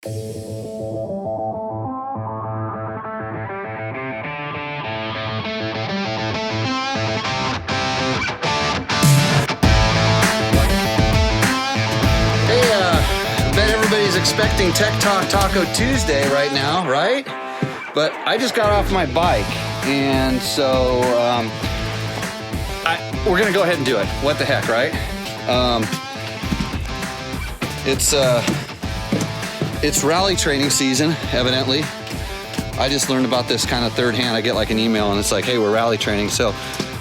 Everybody's expecting Tech Talk Taco Tuesday right now, right? But I just got off my bike, and so we're gonna go ahead and do it. What the heck, right? It's rally training season, evidently. I just learned about this kind of third hand. I get like an email, and it's like, hey, we're rally training. So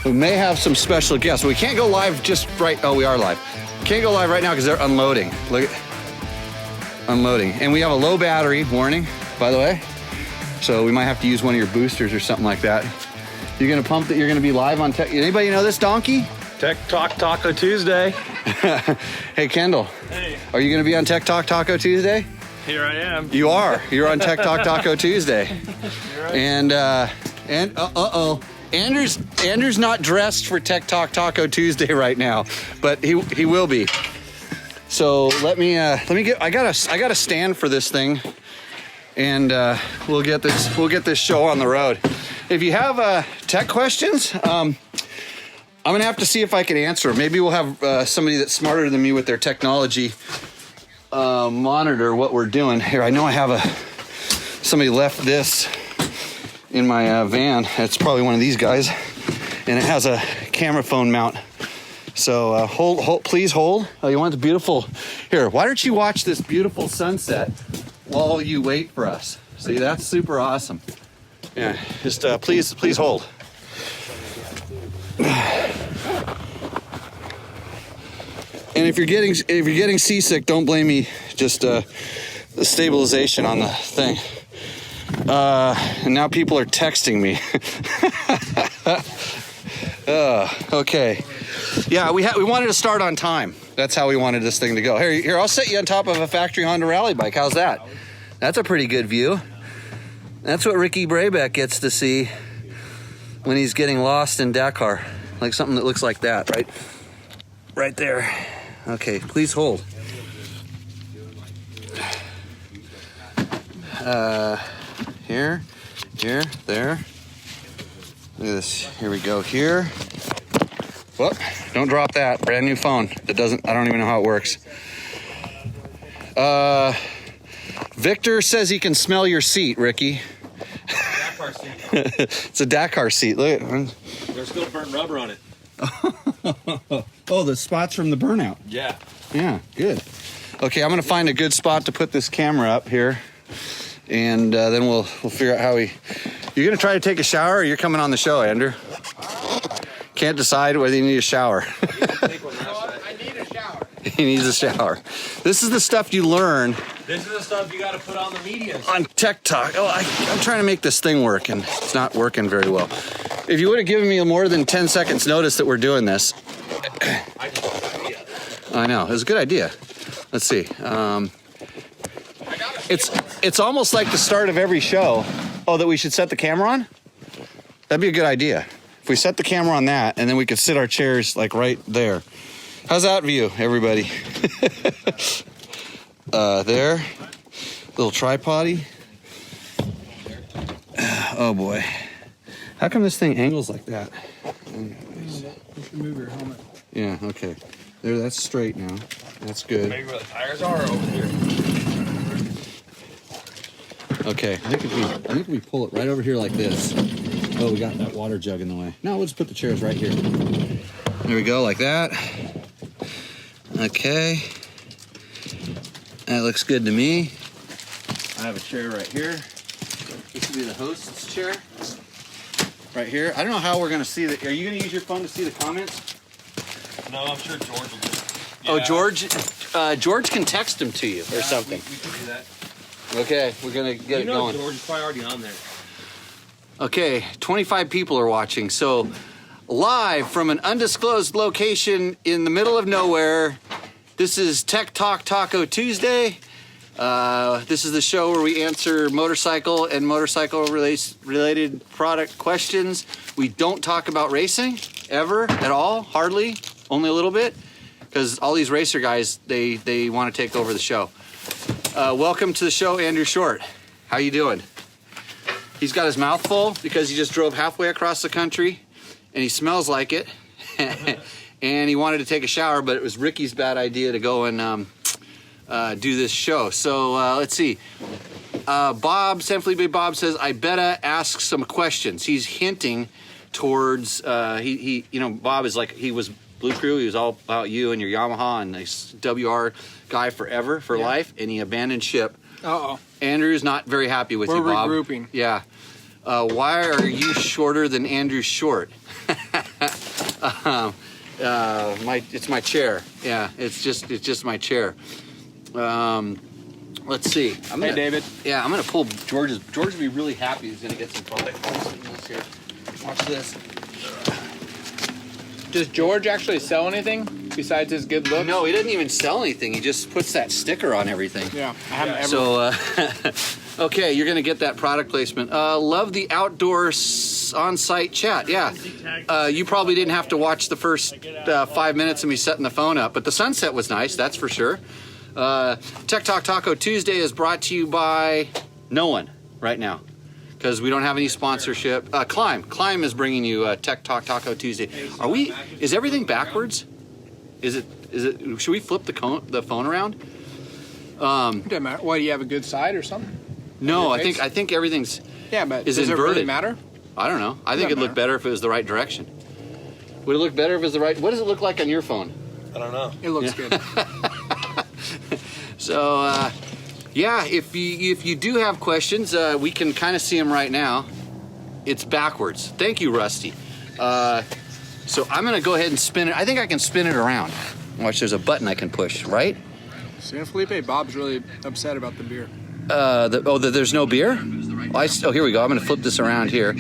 we may have some special guests. We can't go live just right. Oh, we are live. Can't go live right now because they're unloading. Look at. Unloading, and we have a low battery warning, by the way, so we might have to use one of your boosters or something like that. You're gonna pump that. You're gonna be live on Tech. Anybody know this donkey? Tech Talk Taco Tuesday. Hey Kendall. Hey. Are you gonna be on Tech Talk Taco Tuesday? Here I am. You are. You're on Tech Talk Taco Tuesday. Right. And Andrew's not dressed for Tech Talk Taco Tuesday right now, but he will be. So let me get. I gotta stand for this thing, and we'll get this show on the road. If you have tech questions, I'm gonna have to see if I can answer. Maybe we'll have somebody that's smarter than me with their technology monitor what we're doing here. I know I have somebody left this in my van. It's probably one of these guys, and it has a camera phone mount. So hold, please hold. Oh, you want the beautiful? Here, why don't you watch this beautiful sunset while you wait for us? See, that's super awesome. Yeah, just please hold. And if you're getting seasick, don't blame me. Just the stabilization on the thing. And now people are texting me. Okay. Yeah, we wanted to start on time. That's how we wanted this thing to go. Here, I'll set you on top of a factory Honda rally bike. How's that? That's a pretty good view. That's what Ricky Brabeck gets to see when he's getting lost in Dakar. Like something that looks like that, right? Right there. Okay, please hold. Here, there. Look at this. Here we go. Here. Whoop, don't drop that. Brand new phone. I don't even know how it works. Victor says he can smell your seat, Ricky. Dakar seat. It's a Dakar seat. Look at There's still burnt rubber on it. Oh, the spots from the burnout. Yeah. Yeah, good. Okay, I'm gonna find a good spot to put this camera up here, and then we'll figure out how we. You're gonna try to take a shower, or you're coming on the show, Andrew? Can't decide whether you need a shower. I need a shower. He needs a shower. This is the stuff you learn. This is the stuff you got to put on the media. On Tech Talk. Oh, I'm trying to make this thing work, and it's not working very well. If you would have given me more than 10 seconds notice that we're doing this. I know. It was a good idea. Let's see. It's almost like the start of every show. Oh, that we should set the camera on? That'd be a good idea. If we set the camera on that, and then we could sit our chairs like right there. How's that view, everybody? There. Little tripod-y. Oh boy. How come this thing angles like that? You should move your helmet. Yeah, okay. There, that's straight now. That's good. Maybe where the tires are over here. Okay, I think if we pull it right over here like this. Oh, we got that water jug in the way. No, we'll just put the chairs right here. There we go, like that. Okay. That looks good to me. I have a chair right here. This will be the host's chair. Right here. I don't know how we're gonna see that. Are you gonna use your phone to see the comments? No, I'm sure George will do it. Oh, George can text them to you or something. We can do that. Okay, we're gonna get it going. George is probably already on there. Okay, 25 people are watching. So live from an undisclosed location in the middle of nowhere, this is Tech Talk Taco Tuesday. This is the show where we answer motorcycle and motorcycle-related product questions. We don't talk about racing, ever, at all, hardly, only a little bit, because all these racer guys, they want to take over the show. Welcome to the show, Andrew Short. How you doing? He's got his mouth full because he just drove halfway across the country, and he smells like it. And he wanted to take a shower, but it was Ricky's bad idea to go and do this show. So let's see. Bob, San Felipe Bob says, I better ask some questions. He's hinting towards, you know, Bob is like, he was Blue Crew. He was all about you and your Yamaha and this WR guy forever, for life, and he abandoned ship. Uh-oh. Andrew's not very happy with you, Bob. We're regrouping. Yeah. Why are you shorter than Andrew Short? It's my chair. Yeah, it's just my chair. Let's see. Hey, David. Yeah, I'm gonna pull George's. George will be really happy. He's gonna get some product placement here. Watch this. Does George actually sell anything besides his good looks? No, he doesn't even sell anything. He just puts that sticker on everything. Yeah, I haven't ever. So, okay, you're gonna get that product placement. Love the outdoor on-site chat. Yeah, you probably didn't have to watch the first 5 minutes of me setting the phone up, but the sunset was nice. That's for sure. Tech Talk Taco Tuesday is brought to you by no one right now because we don't have any sponsorship. Climb is bringing you Tech Talk Taco Tuesday. Is everything backwards? Is it? Should we flip the phone around? Doesn't matter. What, do you have a good side or something? No, I think everything's. Yeah, but is does it inverted. really matter? I don't know. I think it'd look better if it was the right direction. Would it look better if it was the right? What does it look like on your phone? I don't know. It looks good. So, yeah, if you do have questions, we can kind of see them right now. It's backwards. Thank you, Rusty. So I'm going to go ahead and spin it. I think I can spin it around. Watch, there's a button I can push, right? San Felipe Bob's really upset about the beer. There's no beer? Here we go. I'm going to flip this around here.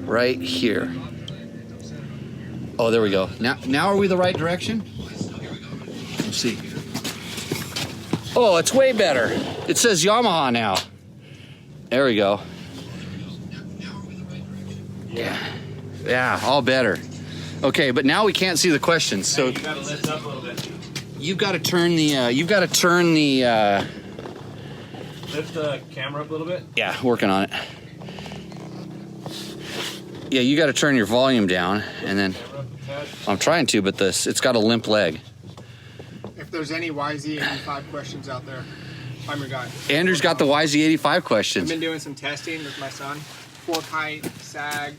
Right here. Oh, there we go. Now are we the right direction? Let's see. Oh, it's way better. It says Yamaha now. There we go. Yeah, all better. Okay, but now we can't see the questions. So you gotta lift up a little bit. you've got to turn the. Lift the camera up a little bit. Yeah, working on it. Yeah, you got to turn your volume down, and then I'm trying to, but it's got a limp leg. If there's any YZ85 questions out there, I'm your guy. Andrew's got the YZ85 I've questions. been doing some testing with my son. Fork height, sag,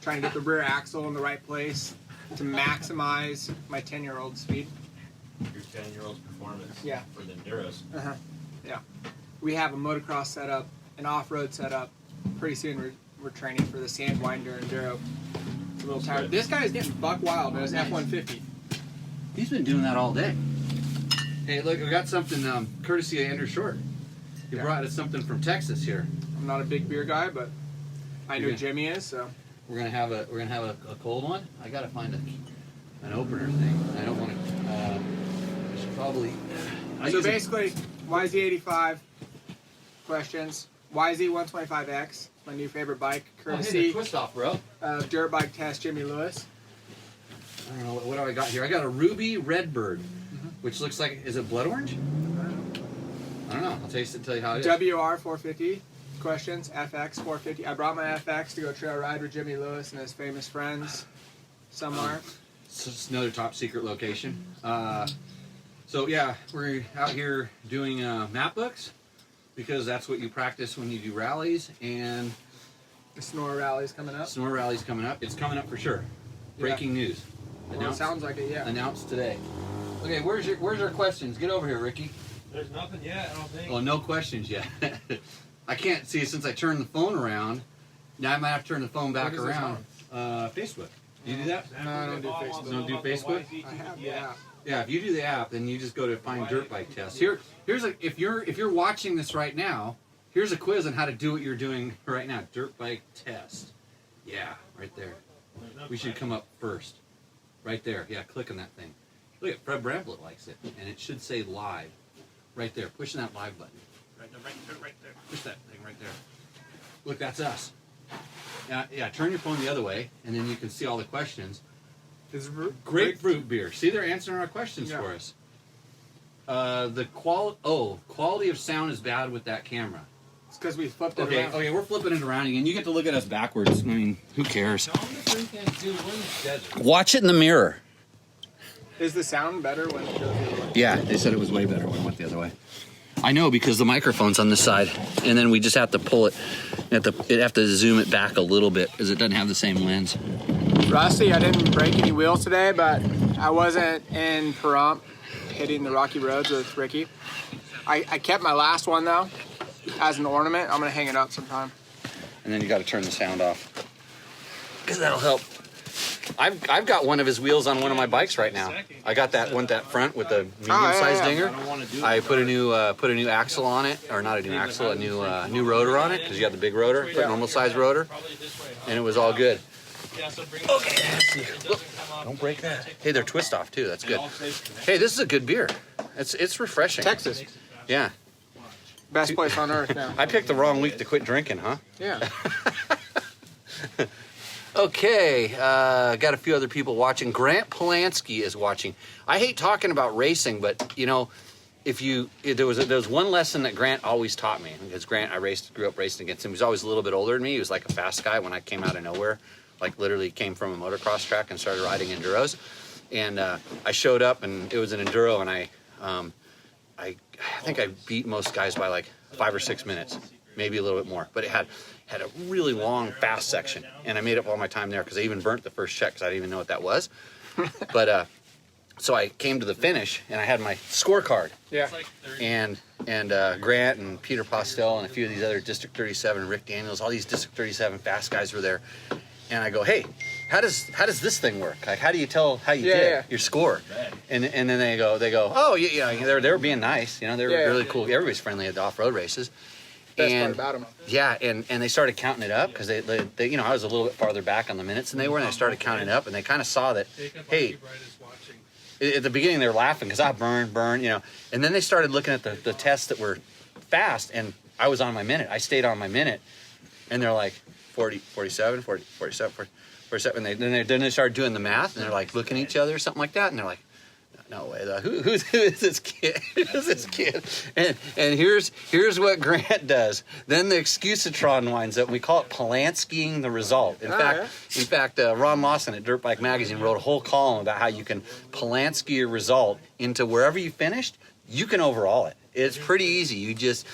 trying to get the rear axle in the right place to maximize my 10-year-old speed. Your 10-year-old's performance. Yeah. For the Enduros. Uh-huh. Yeah. We have a motocross setup, an off-road setup. Pretty soon we're training for the Sandwinder Enduro. It's a little tired. This guy is getting buck wild in his F-150. He's been doing that all day. Hey, look, we got something courtesy of Andrew Short. He brought us something from Texas here. I'm not a big beer guy, but I know Jimmy is, so. We're gonna have a cold one. I gotta find an opener thing. I don't want to. I should probably. So basically, YZ85 questions. YZ125X, my new favorite bike, courtesy twist off, bro. Dirt Bike Test Jimmy Lewis. I don't know what do I got here. I got a Ruby Redbird, which looks like, is it blood orange? I don't know. I'll taste it and tell you how it is. WR 450 questions. FX 450. I brought my FX to go trail ride with Jimmy Lewis and his famous friends somewhere. It's another top secret location. So yeah, we're out here doing map books because that's what you practice when you do rallies, and The Snore Rally's coming up. Snore Rally's coming up. It's coming up for sure. Breaking news. Well, it sounds like it, yeah. Announced today. Okay, where's our questions? Get over here, Ricky. There's nothing yet, I don't think. Oh, no questions yet. I can't see since I turned the phone around. Now I might have to turn the phone back What is this around. Facebook. Do you do that? No, I don't do Facebook. You don't do Facebook? I have the app. Yeah, if you do the app, then you just go to find dirt bike test. Here's if you're watching this right now, here's a quiz on how to do what you're doing right now. Dirt bike test. Yeah, right there. We should come up first. Right there. Yeah, click on that thing. Look at Fred Bramblett likes it, and it should say live. Right there. Pushing that live button. Right there. Push that thing right there. Look, that's us. Yeah. Turn your phone the other way, and then you can see all the questions. Is Grapefruit beer. See, they're answering our questions for us. The quality of sound is bad with that camera. It's because we flipped it Okay, around. we're flipping it around again. You get to look at us backwards. I mean, who cares? Watch it in the mirror. Is the sound better when it goes the other way? Yeah, they said it was way better when it went the other way. I know, because the microphone's on this side, and then we just have to pull it. You have to zoom it back a little bit because it doesn't have the same lens. Rusty, I didn't break any wheels today, but I wasn't in Pahrump hitting the rocky roads with Ricky. I kept my last one, though, as an ornament. I'm going to hang it up sometime. And then you got to turn the sound off, because that'll help. I've got one of his wheels on one of my bikes right now. I got that one, that front with the medium-sized dinger. I put a new axle on it, or not a new axle, a new rotor on it, because you got the big rotor, put a normal-sized rotor, and it was all good. Okay, look, don't break that. Hey, they're twist off too. That's good. Hey, this is a good beer. It's refreshing. Texas. Yeah. Best place on earth now. I picked the wrong week to quit drinking, huh? Yeah. Okay, got a few other people watching. Grant Polanski is watching. I hate talking about racing, but you know, there was one lesson that Grant always taught me, because Grant, I grew up racing against him. He was always a little bit older than me. He was like a fast guy when I came out of nowhere, like literally came from a motocross track and started riding enduros. And I showed up, and it was an enduro, and I think I beat most guys by like 5 or 6 minutes, maybe a little bit more. But it had a really long, fast section, and I made up all my time there because I even burnt the first check because I didn't even know what that was. But so I came to the finish, and I had my scorecard. Yeah. And Grant and Peter Postel and a few of these other District 37, Rick Daniels, all these District 37 fast guys were there. And I go, hey, how does this thing work? Like, how do you tell how you did your score? And then they go, oh, yeah, they were being nice, you know, they were really cool. Everybody's friendly at the off-road races. Best part about them. Yeah, and they started counting it up because they you know, I was a little bit farther back on the minutes than they were, and they started counting it up, and they kind of saw that, hey, at the beginning they were laughing because I burn, you know, and then they started looking at the tests that were fast, and I was on my minute. I stayed on my minute, and they're like 40, 47, 40, 47, 40, 47, and then they started doing the math, and they're like looking at each other or something like that, and they're like, no way, who is this kid? Who's this kid? And here's what Grant does. Then the excusatron winds up. We call it Polanskiing the result. In fact, Ron Lawson at Dirt Bike Magazine wrote a whole column about how you can Polanski your result into wherever you finished. You can overhaul it. It's pretty easy. You just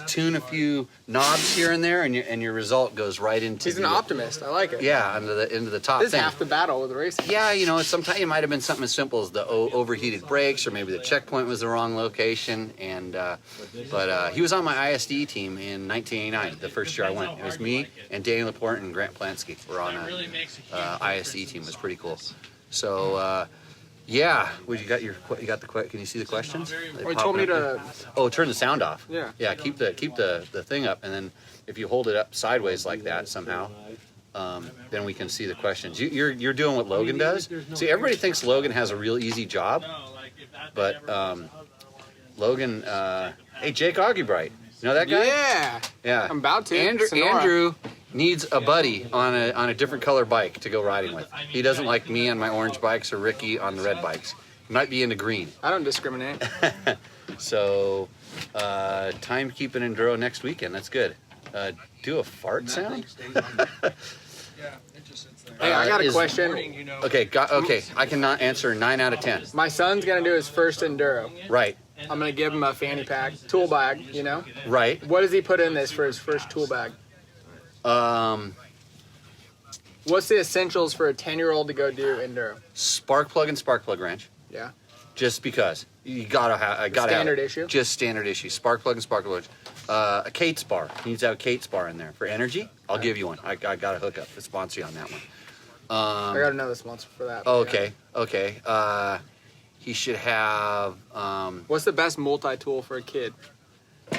tune a few knobs here and there, and your result goes right into. He's an optimist. I like it. Yeah, into the top. This is thing. half the battle with racing. Yeah, you know, sometimes it might have been something as simple as the overheated brakes, or maybe the checkpoint was the wrong location. And but he was on my ISD team in 1989, the first year I went. It was me and Danny Laporte and Grant Polanski were on a ISD team. It was pretty cool. So. Yeah, well, can you see the questions? Well, he told me to. Oh, turn the sound off. Yeah. Yeah, keep the thing up, and then if you hold it up sideways like that somehow, then we can see the questions. You're doing what Logan does. See, everybody thinks Logan has a real easy job, but Logan. Hey, Jake Auguebright, you know that guy? Yeah. Yeah. I'm about to. Andrew needs a buddy on a different color bike to go riding with. He doesn't like me on my orange bikes or Ricky on the red bikes. He might be into green. I don't discriminate. So, timekeeping enduro next weekend. That's good. Do a fart sound? Hey, I got a question. Okay, I cannot answer 9 out of 10. My son's gonna do his first enduro. Right. I'm gonna give him a fanny pack, tool bag. You know. Right. What does he put in this for his first tool bag? What's the essentials for a 10-year-old to go do enduro? Spark plug and spark plug wrench. Yeah. Just because you gotta have. Standard issue. Just standard issue. Spark plug and spark plug wrench. A Kate's bar. He needs to have a Kate's bar in there for energy. I'll give you one. I got a hookup. A sponsor you on that one. I got another sponsor for that. Okay. He should have. What's the best multi-tool for a kid?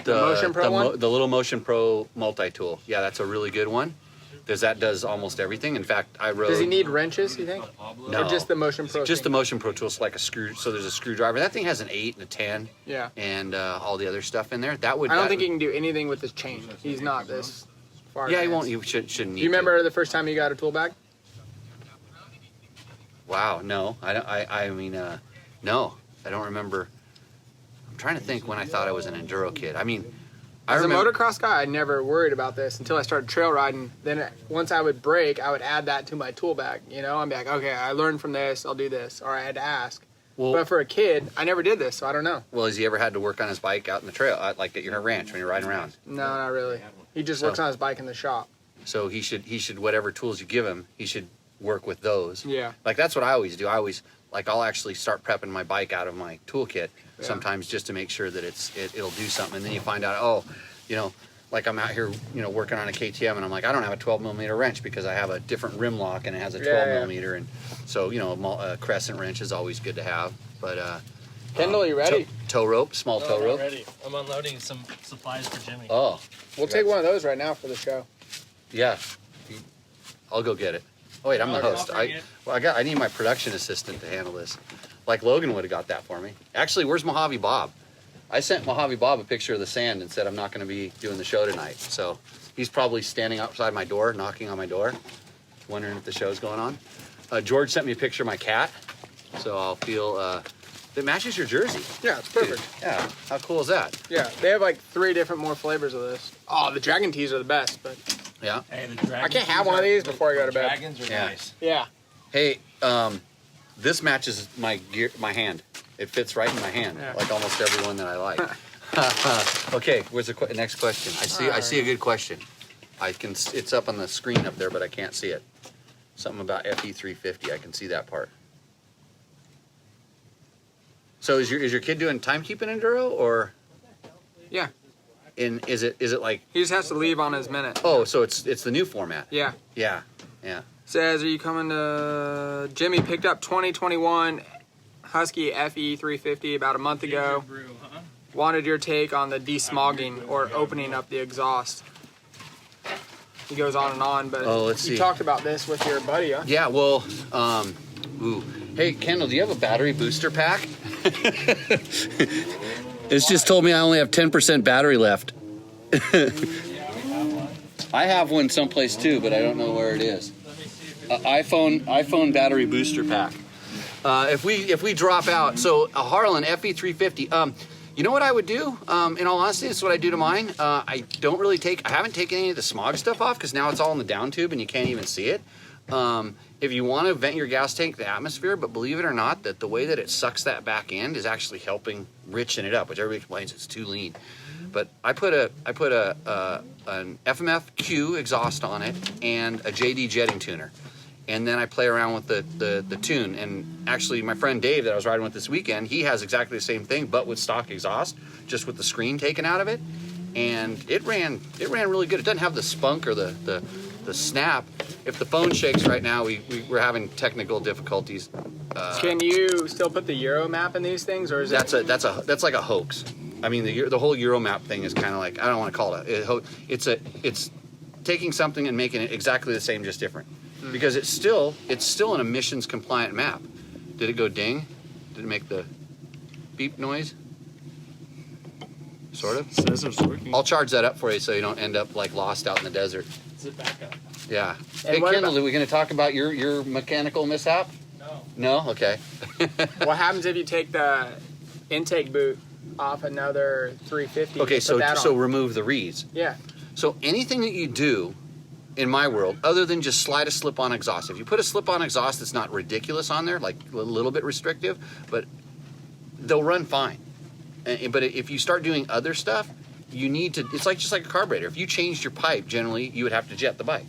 The Motion Pro one? The little Motion Pro multi-tool. Yeah, that's a really good one. That does almost everything. In fact, I rode. Does he need wrenches, you think? No. Or just the Motion Pro? Just the Motion Pro tool. So like a screw. So there's a screwdriver. That thing has an 8 and a 10. Yeah. And all the other stuff in there. I don't think he can do anything with his chain. He's not this far. Yeah, he advanced. won't. He shouldn't need. Do you remember the first time you got a tool bag? Wow. No. I don't. I mean. No. I don't remember. trying to think when I thought I was an enduro kid. I mean, I As a remember. motocross guy, I never worried about this until I started trail riding. Then once I would break, I would add that to my tool bag. You know, I'd be like, okay, I learned from this, I'll do this. Or I had to ask. Well, But for a kid, I never did this, so I don't know. well, has he ever had to work on his bike out in the trail, like at your ranch when you're riding around? No, not really. He just works on his bike in the shop. So he should whatever tools you give him, he should work with those. Yeah. Like that's what I always do. I'll actually start prepping my bike out of my toolkit sometimes just to make sure that it'll do something. And then you find out, oh, you know, like I'm out here, you know, working on a KTM and I'm like, I don't have a 12 millimeter wrench because I have a different rim lock and it has a 12 millimeter. And so, you know, a crescent wrench is always good to have. But Kendall, you ready? Tow rope, small tow rope. Ready. I'm unloading some supplies for Jimmy. Oh, We'll take one of those right now for the show. yeah. I'll go get it. Oh wait, I'm the Okay, host. I'll bring it. I need my production assistant to handle this. Like Logan would have got that for me. Actually, where's Mojave Bob? I sent Mojave Bob a picture of the sand and said I'm not going to be doing the show tonight. So he's probably standing outside my door, knocking on my door, wondering if the show's going on. George sent me a picture of my cat, so I'll feel it matches your jersey. Yeah, it's perfect. Dude, yeah, how cool is that? Yeah, they have like 3 different more flavors of this. Oh, the dragon teas are the best, but Yeah. Hey, the dragons. I can't have one of these before I go to bed. Dragons are Yeah. nice. yeah. Hey, this matches my gear, my hand. It fits right in my hand, Yeah. like almost every one that I like. Okay, where's the next question? I see a good question. It's up on the screen up there, but I can't see it. Something about FE350. I can see that part. So is your kid doing timekeeping enduro or? Yeah. Is it like? He just has to leave on his minute. Oh, so it's the new format. Yeah. Yeah. Says, are you coming to... Jimmy picked up 2021 Husky FE350 about a month ago. Wanted your take on the desmogging or opening up the exhaust. He goes on and on, but let's see. you talked about this with your buddy, huh? Yeah. Well, hey Kendall, do you have a battery booster pack? It's just told me I only have 10% battery left. I have one someplace too, but I don't know where it is. iPhone battery booster pack. If we drop out, so a Harlan FE350. You know what I would do? In all honesty, this is what I do to mine. I haven't taken any of the smog stuff off because now it's all in the down tube and you can't even see it. If you want to vent your gas tank to the atmosphere, but believe it or not, that the way that it sucks that back end is actually helping richen it up, which everybody complains it's too lean. But I put an FMF-Q exhaust on it and a JD jetting tuner. And then I play around with the tune. And actually, my friend Dave that I was riding with this weekend, he has exactly the same thing, but with stock exhaust, just with the screen taken out of it. And it ran really good. It doesn't have the spunk or the snap. If the phone shakes right now, we're having technical difficulties. Can you still put the Euro map in these things, or is That's like a hoax. I mean, the whole Euromap thing is kind of like, I don't want to call it. It's taking something and making it exactly the same, just different. Because it's still an emissions compliant map. Did it go ding? Did it make the beep noise? Sort of. Says it's working. I'll charge that up for you so you don't end up like lost out in the desert. Zip back up. Yeah. And Hey what Kendall, about- are we going to talk about your mechanical mishap? No. No? Okay. what happens if you take the intake boot off another 350? Okay, and put that so on? remove the reeds. Yeah. So anything that you do in my world, other than just slide a slip-on exhaust, if you put a slip-on exhaust that's not ridiculous on there, like a little bit restrictive, but they'll run fine. But if you start doing other stuff, you need to, it's just like a carburetor. If you changed your pipe, generally, you would have to jet the bike.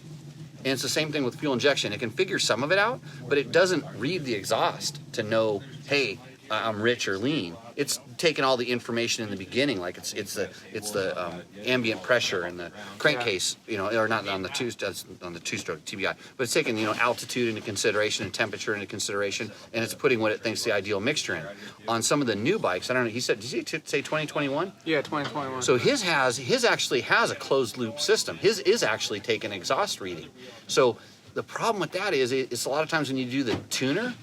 And it's the same thing with fuel injection. It can figure some of it out, but it doesn't read the exhaust to know, hey, I'm rich or lean. It's taking all the information in the beginning, like it's the ambient pressure and the crankcase, or not on the two-stroke TBI, but it's taking altitude into consideration and temperature into consideration, and it's putting what it thinks the ideal mixture in. On some of the new bikes, I don't know. He said, did he say 2021? Yeah, 2021. So his actually has a closed loop system. His is actually taking exhaust reading. So the problem with that is it's a lot of times when you do the tuner,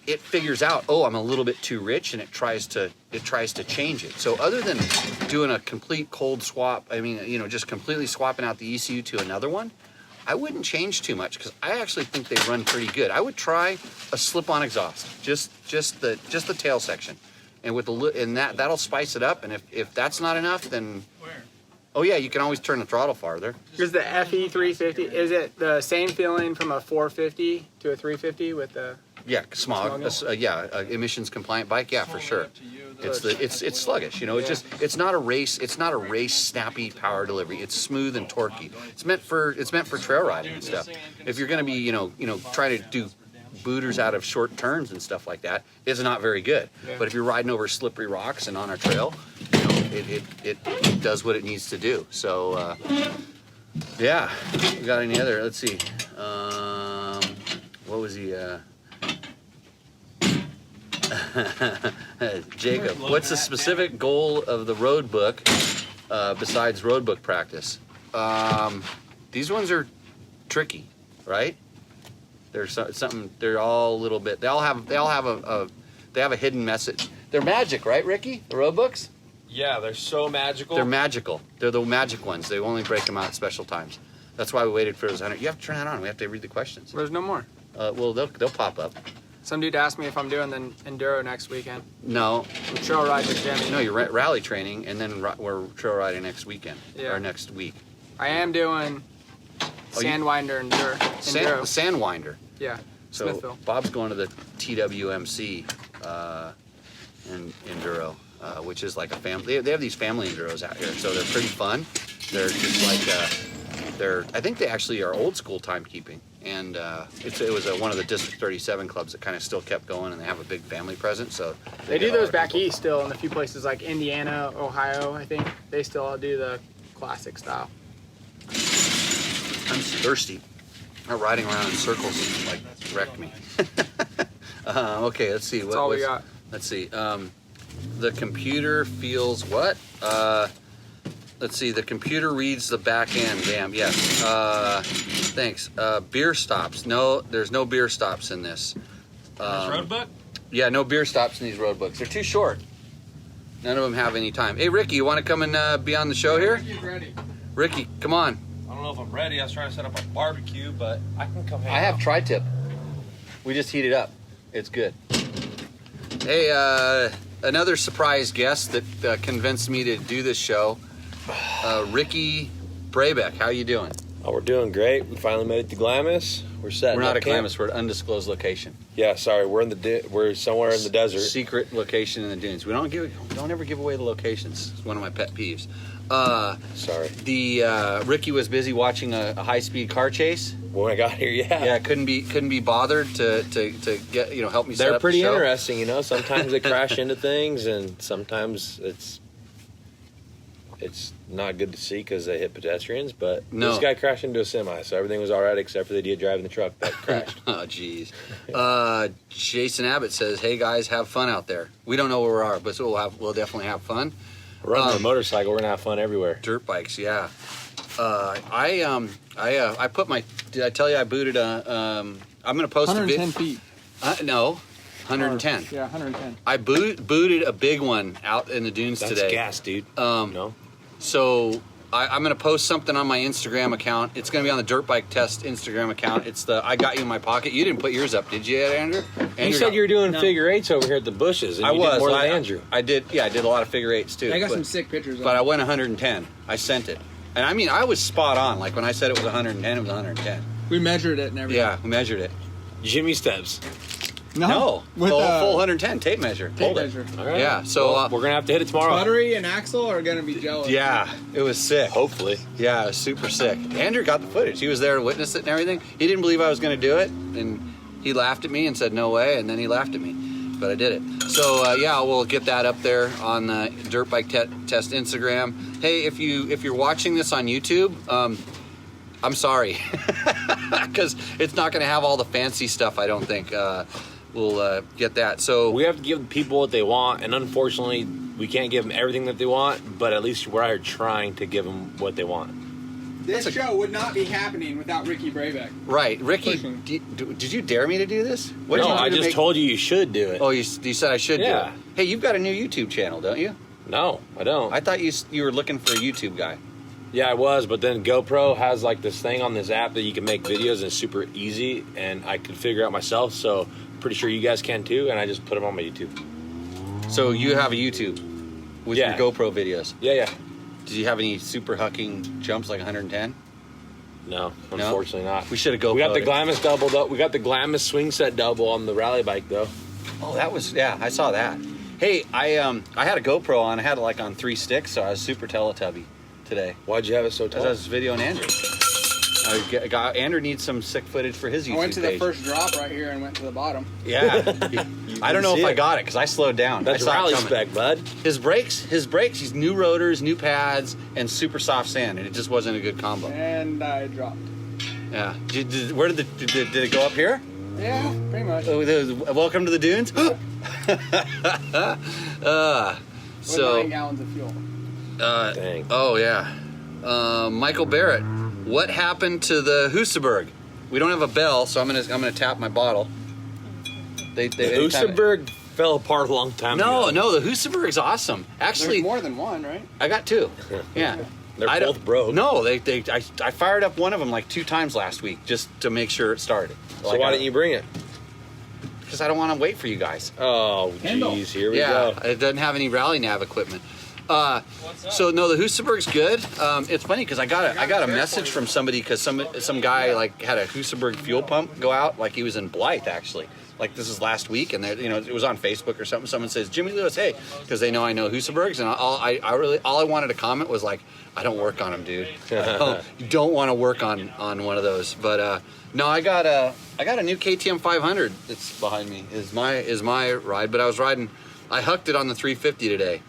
it figures out, oh, I'm a little bit too rich, and it tries to change it. So other than doing a complete cold swap, just completely swapping out the ECU to another one, I wouldn't change too much because I actually think they run pretty good. I would try a slip-on exhaust, just the tail section. And with that'll spice it up. And if that's not enough, then Where? oh yeah, you can always turn the throttle farther. Is the FE 350, is it the same feeling from a 450 to a 350 with the... Yeah, smog. Emissions compliant bike. Yeah, for sure. It's sluggish. You know, it's not a race. It's not a race snappy power delivery. It's smooth and torquey. It's meant for trail riding and stuff. If you're going to be trying to do booters out of short turns and stuff like that, it's not very good. Yeah. But if you're riding over slippery rocks and on a trail, you know, it does what it needs to do. So yeah, we got any other? Let's see. What was he? Jacob, what's the specific goal of the road book besides road book practice? These ones are tricky, right? There's something. They're all a little bit. They all have a hidden message. They're magic, right, Ricky? The road books? Yeah, they're so magical. They're magical. They're the magic ones. They only break them out at special times. That's why we waited for those 100. You have to turn that on. We have to read the questions. There's no more. Well, they'll pop up. Some dude asked me if I'm doing the enduro next weekend. No. Trail ride with Jimmy. No, you're rally training, and then we're trail riding next weekend or next week. I am doing Sandwinder enduro. Sandwinder. Yeah. So Smithville. Bob's going to the TWMC in enduro, which is like a family. They have these family enduros out here, so they're pretty fun. They're just like I think they actually are old school timekeeping, and it was one of the District 37 clubs that kind of still kept going, and they have a big family presence. So they do those back east still in a few places like Indiana, Ohio. I think they still all do the classic style. I'm thirsty. Not riding around in circles like wrecked me. Okay, let's see. That's all we got. Let's see. The computer feels what? Let's see. The computer reads the back end. Damn. Yes. Thanks. Beer stops. No, there's no beer stops in this. This road book? Yeah, no beer stops in these road books. They're too short. None of them have any time. Hey, Ricky, you want to come and be on the show here? Ricky's ready. Ricky, come on. I don't know if I'm ready. I was trying to set up a barbecue, but I can come hang I have out. tri-tip. We just heat it up. It's good. Hey, another surprise guest that convinced me to do this show. Ricky Brabeck, how you doing? Oh, we're doing great. We finally made it to Glamis. We're setting We're not up at camp. Glamis. We're at undisclosed location. Yeah, sorry. We're we're somewhere in the desert. Secret location in the dunes. We don't ever give away the locations. It's one of my pet peeves. Sorry. The Ricky was busy watching a high-speed car chase. When I got here, yeah. Yeah, couldn't be bothered to get help me set They're up pretty the show. interesting, Sometimes they crash into things, and sometimes it's not good to see because they hit pedestrians. But this guy crashed into a semi, so everything was all right except for the idiot driving the truck that crashed. Oh, jeez. Jason Abbott says, "Hey guys, have fun out there. We don't know where we are, but we'll definitely have fun. We're running a motorcycle. We're gonna have fun everywhere. Dirt bikes, yeah. I put my. Did I tell you I booted a? I'm gonna post 110 a feet. No, 110. Yeah, 110. I booted a big one out in the dunes That's today. gas, dude. No. So I'm going to post something on my Instagram account. It's going to be on the Dirt Bike Test Instagram account. It's the I Got You in My Pocket. You didn't put yours up, did you, Andrew? You said you were doing figure eights over here at the bushes. And I you was. did more than Andrew. I did. Yeah, I did a lot of figure eights too. I got some sick pictures. But I went 110. I sent it. And I mean, I was spot on. Like when I said it was 110, it was 110. We measured it and everything. Yeah, we measured it. Jimmy steps. No, with full 110 tape measure. tape measure. All right. Yeah, so we're gonna have to hit it tomorrow. Buttery and Axel are gonna be jealous. yeah, it was sick. Hopefully. Yeah, it was super sick. Andrew got the footage. He was there to witness it and everything. He didn't believe I was going to do it, and he laughed at me and said, no way, and then he laughed at me. But I did it. So, yeah, we'll get that up there on the Dirt Bike Test Instagram. Hey, if you're watching this on YouTube, I'm sorry. Because it's not going to have all the fancy stuff, I don't think. We'll get that. So We have to give people what they want, and unfortunately, we can't give them everything that they want, but at least we're out here trying to give them what they want. This show would not be happening without Ricky Brabeck. right, Ricky, Pushing. did you dare me to do this? What did No, you do I to just make- told you should do it. Oh, you said I should do Yeah. it. Hey, you've got a new YouTube channel, don't you? No, I don't. I thought you were looking for a YouTube guy. Yeah, I was, but then GoPro has like this thing on this app that you can make videos and it's super easy, and I could figure out myself, so pretty sure you guys can too, and I just put them on my YouTube. So you have a YouTube with Yeah. your GoPro videos. Yeah. Did you have any super hucking jumps like 110? No, unfortunately not. We should have GoPro. We got the Glamis double up. We got the Glamis swing set double on the rally bike though. Oh, that was, yeah, I saw that. Hey, I had a GoPro on. I had it like on 3 sticks, so I was super Teletubby today. Why'd you have it so Because tall? I was videoing Andrew. Andrew needs some sick footage for his YouTube I went to page. the first drop right here and went to the bottom. Yeah. I don't know if see I it. got it because I slowed down. That's I saw it rally coming. spec, bud. His brakes, he's new rotors, new pads, and super soft sand, and it just wasn't a good combo. And I dropped. Yeah. Where did it go up here? Yeah, pretty much. Welcome to the dunes. With So 9 gallons of fuel. Dang. Oh yeah, Michael Barrett. What happened to the Husaberg? We don't have a bell, so I'm gonna tap my bottle. The Husaberg fell apart a long time ago. No, the Husaberg's awesome. Actually, There's more than one, right? I got 2. Yeah. They're I both don't- broke. No, I fired up one of them like 2 times last week just to make sure it started. So why didn't you bring it? Because I don't want to wait for you guys. Oh, Kendall. jeez, here we Yeah, go. it doesn't have any rally nav equipment. What's up? So no, the Husaberg's good. It's funny because I got a message from somebody because some guy like had a Husaberg fuel pump go out, like he was in Blythe actually. Like this is last week, and it was on Facebook or something. Someone says Jimmy Lewis, hey, because they know I know Husabergs, and all I wanted to comment was like, I don't work on them, dude. You don't want to work on one of those. But no, I got a new KTM 500 that's behind me. Is my ride, but I hucked it on the 350 today.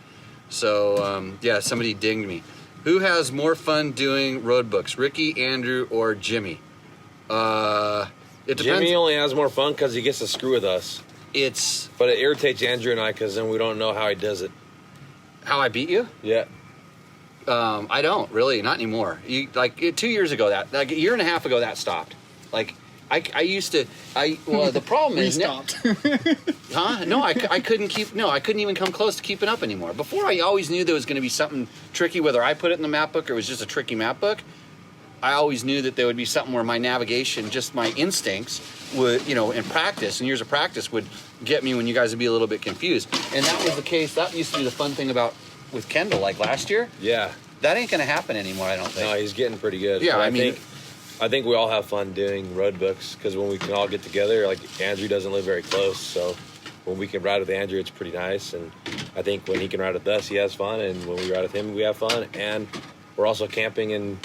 So yeah, somebody dinged me. Who has more fun doing road books, Ricky, Andrew, or Jimmy? It depends. Jimmy only has more fun because he gets to screw with us. But it irritates Andrew and I because then we don't know how he does it. how I beat you? Yeah. I don't really, not anymore. 2 years ago, like a year and a half ago, that stopped. Like I used to. The problem We is stopped. Huh? No, I couldn't I couldn't even come close to keeping up anymore. Before, I always knew there was going to be something tricky, whether I put it in the map book or it was just a tricky map book. I always knew that there would be something where my navigation, just my instincts would, in practice, and years of practice would get me when you guys would be a little bit confused. And that was the case. That used to be the fun thing with Kendall, like last year. Yeah. That ain't going to happen anymore, I don't think. No, he's getting pretty good. Yeah, But I mean- I think we all have fun doing road books because when we can all get together, like Andrew doesn't live very close, so when we can ride with Andrew, it's pretty nice. And I think when he can ride with us, he has fun, and when we ride with him, we have fun. And we're also camping and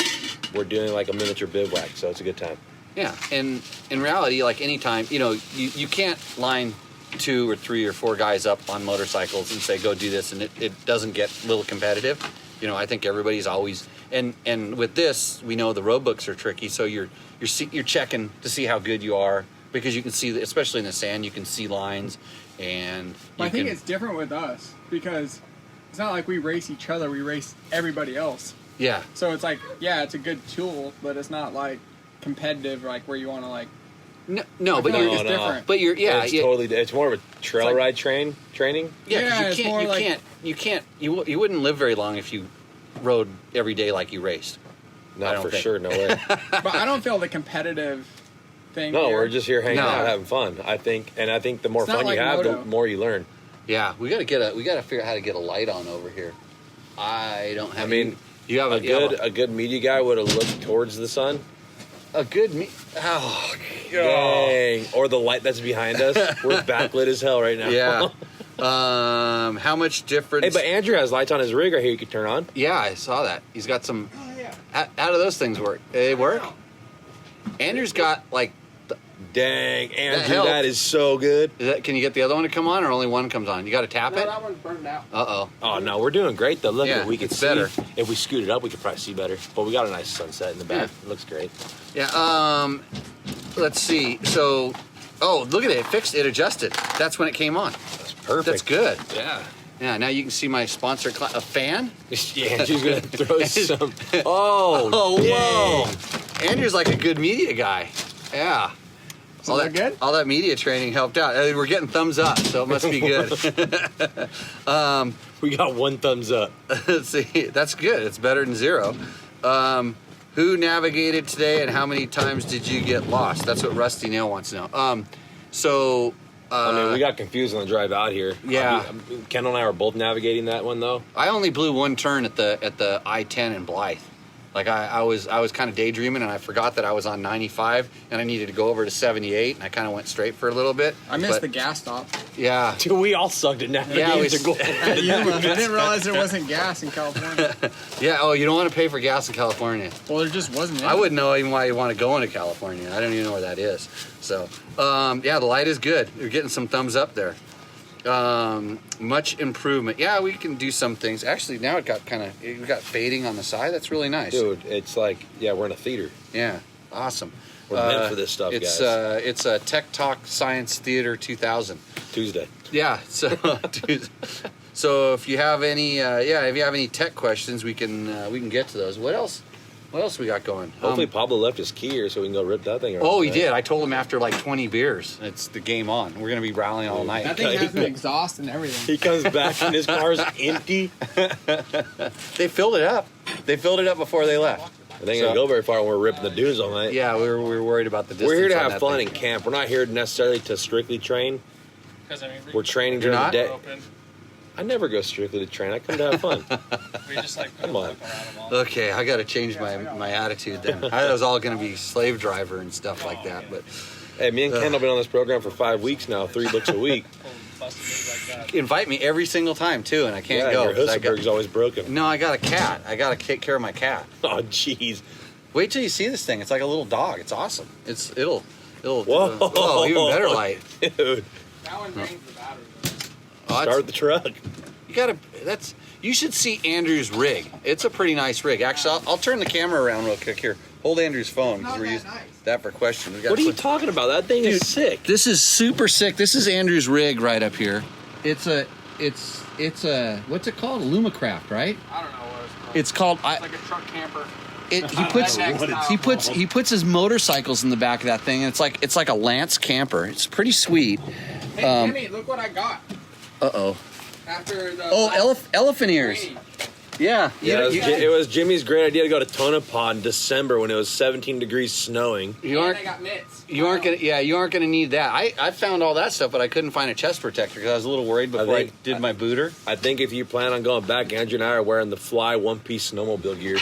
we're doing like a miniature bivouac, so it's a good time. Yeah, and in reality, like anytime, you can't line 2 or 3 or 4 guys up on motorcycles and say, go do this, and it doesn't get a little competitive. I think everybody's always, and with this, we know the road books are tricky, so you're checking to see how good you are, because you can see, especially in the sand, you can see lines, and I think it's different with us because it's not like we race each other, we race everybody else. yeah. So it's like, yeah, it's a good tool, but it's not like competitive, like where you want to like. No, but feel you're like it's different. But you're It's more of a trail like- ride training. Yeah, 'cause it's more like- you wouldn't live very long if you rode every day like you raced. I Not don't for think. sure, no way. But I don't feel the competitive thing. No, here. we're just here hanging No. out, having fun. I think the more It's not fun like you have, moto. the more you learn. Yeah, we gotta figure out how to get a light on over here. I don't have. I mean, you have A good media guy would have looked towards the sun. a good me. Oh, Dang. Or the light that's behind us. We're backlit as hell right now. yeah. How much difference? Hey, but Andrew has lights on his rig right here you could turn on. yeah, I saw that. He's got some. Oh, yeah. How do those things work? They work. Andrew's got like. Dang, Andrew, helped. that is so good. Can you get the other one to come on, or only one comes on? You got to tap No, it. that one's burned out. Oh. Oh no, we're doing great though. Look, Yeah, we could it's see better. if we scoot it up, we could probably see better. But we got a nice sunset in the back. Yeah. It looks great. Yeah. Let's see. So, look at it. It fixed. It adjusted. That's when it came on. That's perfect. That's good. Yeah. Yeah. Now you can see my sponsor, a fan. Yeah, Andrew's gonna throw some. Oh, Whoa! Andrew's like a good media guy. Yeah. So they're good? All that media training helped out. We're getting thumbs up, so it must be good. We got one thumbs up. Let's see. That's good. It's better than 0. Who navigated today, and how many times did you get lost? That's what Rusty Nail wants to know. So I mean, we got confused on the drive out here. Yeah. Kendall and I were both navigating that one though. I only blew one turn at the I-10 in Blythe. Like I was kind of daydreaming, and I forgot that I was on 95 and I needed to go over to 78, and I kind of went straight for a little bit. I missed but, the gas stop. Yeah. Dude, we all sucked at navigating. Yeah, I didn't realize there wasn't gas in California. Yeah. Oh, you don't want to pay for gas in California. Well, there just wasn't. I wouldn't know even why you want to go into California. I don't even know where that is. So, yeah, the light is good. You're getting some thumbs up there. Much improvement. Yeah, we can do some things. Actually, now we got fading on the side. That's really nice. Dude, it's like, yeah, we're in a theater. Yeah, awesome. We're meant for this stuff, it's, guys. It's a Tech Talk Science Theater 2000. Tuesday. Yeah, so so if you have any, if you have any tech questions, we can get to those. What else we got going? Hopefully Pablo left his key here so we can go rip that thing around. Oh, he did. I told him after like 20 beers, it's the game on. We're going to be rallying all night. That thing has an exhaust and everything. He comes back and his car's empty. They filled it up. They filled it up before they left. It ain't gonna go very far when we're ripping the dunes all night. Yeah, we were worried about the distance. We're here to on have that fun thing. and camp. We're not here necessarily to strictly train. Because I mean, We're training You're during the not? day. open. I never go strictly to train. I come to have fun. We just like put Come a on. loop around them all. Okay, I got to change my attitude then. I was all going to be slave driver and stuff like that, but Hey, me and Kendall have been on this program for 5 weeks now, 3 books a week. Pull busted moves like that. invite me every single time too, and I can't Yeah, go. your 'cause I Hussenberg's always broken. No, I got a cat. I got to take care of my cat. Oh, jeez. Wait till you see this thing. It's like a little dog. It's awesome. It'll. Whoa. Oh, even better light. Dude, That one drains the battery. Oh, start the truck. you gotta. You should see Andrew's rig. It's a pretty nice rig. Actually, I'll turn the camera around real quick here. Hold Andrew's phone because Not we're that using nice. that for questions. We got What are you talking about? That thing is sick. This is super sick. This is Andrew's rig right up here. It's a what's it called? Lumacraft, right? I don't know what it's called. It's called. It's like a truck camper. He puts his motorcycles in the back of that thing, and it's like a Lance camper. It's pretty sweet. Hey, Jimmy, look what I got. Uh-oh. After the Elephant ears. rain. Yeah. Yeah, it was Jimmy's great idea to go to Tonopah in December when it was 17 degrees snowing. You And aren't I got mitts. you aren't gonna need that. I found all that stuff, but I couldn't find a chest protector because I was a little worried before I did my booter. I think if you plan on going back, Andrew and I are wearing the Fly one-piece snowmobile gear.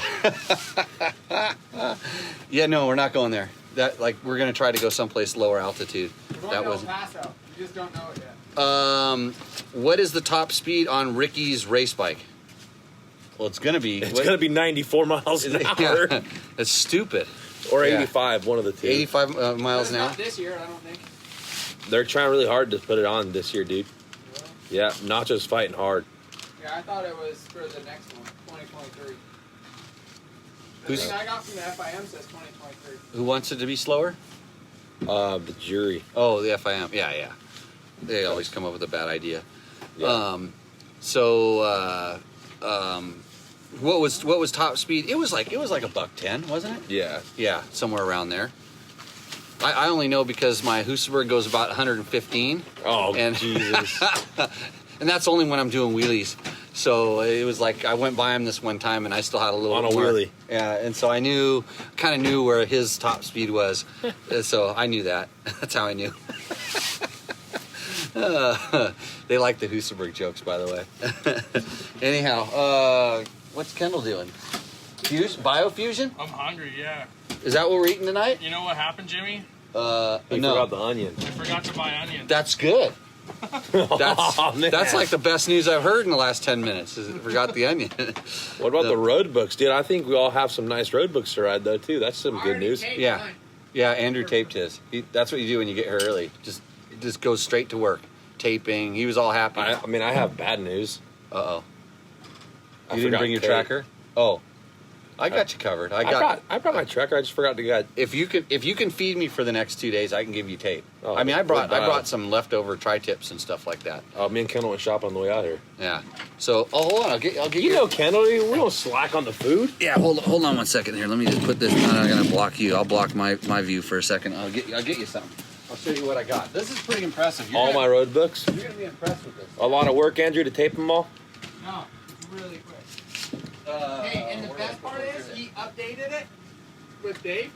Yeah, no, we're not going there. We're gonna try to go someplace lower altitude. We're going That to El wasn't. Paso. You just don't know it yet. What is the top speed on Ricky's race bike? Well, it's gonna be. It's going to be 94 miles an hour. Yeah, it's stupid. Or Yeah. 85, one of the two. 85 miles an hour. Not this year, I don't think. They're trying really hard to put it on this year, dude. Yeah, Nacho's fighting hard. Yeah, I thought it was for the next one, 2023. The Who's- thing I got from the FIM says 2023. Who wants it to be slower? The jury. Oh, the FIM. Yeah. They always come up with a bad idea. Yeah. What was top speed? It was like $110, wasn't it? Yeah. Yeah, somewhere around there. I only know because my Hussenberg goes about 115. Oh, And- Jesus. And that's only when I'm doing wheelies. So it was like I went by him this one time and I still had a little On a more. wheelie. Yeah, and so I kind of knew where his top speed was. So I knew that. That's how I knew. They like the Hussenberg jokes, by the way. Anyhow, what's Kendall doing? Biofusion? I'm hungry, yeah. Is that what we're eating tonight? You know what happened, Jimmy? He No. forgot the onion. I forgot to buy onions. That's good. Oh, man. That's like the best news I've heard in the last 10 minutes. Is forgot the onion. What about the road books, dude? I think we all have some nice road books to ride, though, too. That's some good news. Yeah. Yeah, Andrew taped his. That's what you do when you get here early. Just goes straight to work. Taping. He was all happy. I mean, I have bad news. Uh-oh. I You didn't forgot bring your tape. tracker? Oh. I got you covered. I brought my tracker. I just forgot to get. If you can feed me for the next 2 days, I can give you tape. Oh, I mean, I we'll dial. brought some leftover tri-tips and stuff like that. Me and Kendall went shopping on the way out here. Yeah. So, hold on. I'll get You your... know, Kendall, we don't slack on the food. Yeah, hold on 1 second here. Let me just put this. I'm not gonna block you. I'll block my view for a second. I'll get you something. I'll show you what I got. This is pretty impressive. All my road books. You're gonna be impressed with this. A lot of work, Andrew, to tape them all. No, really quick. Hey, and the best part is he updated it with Dave.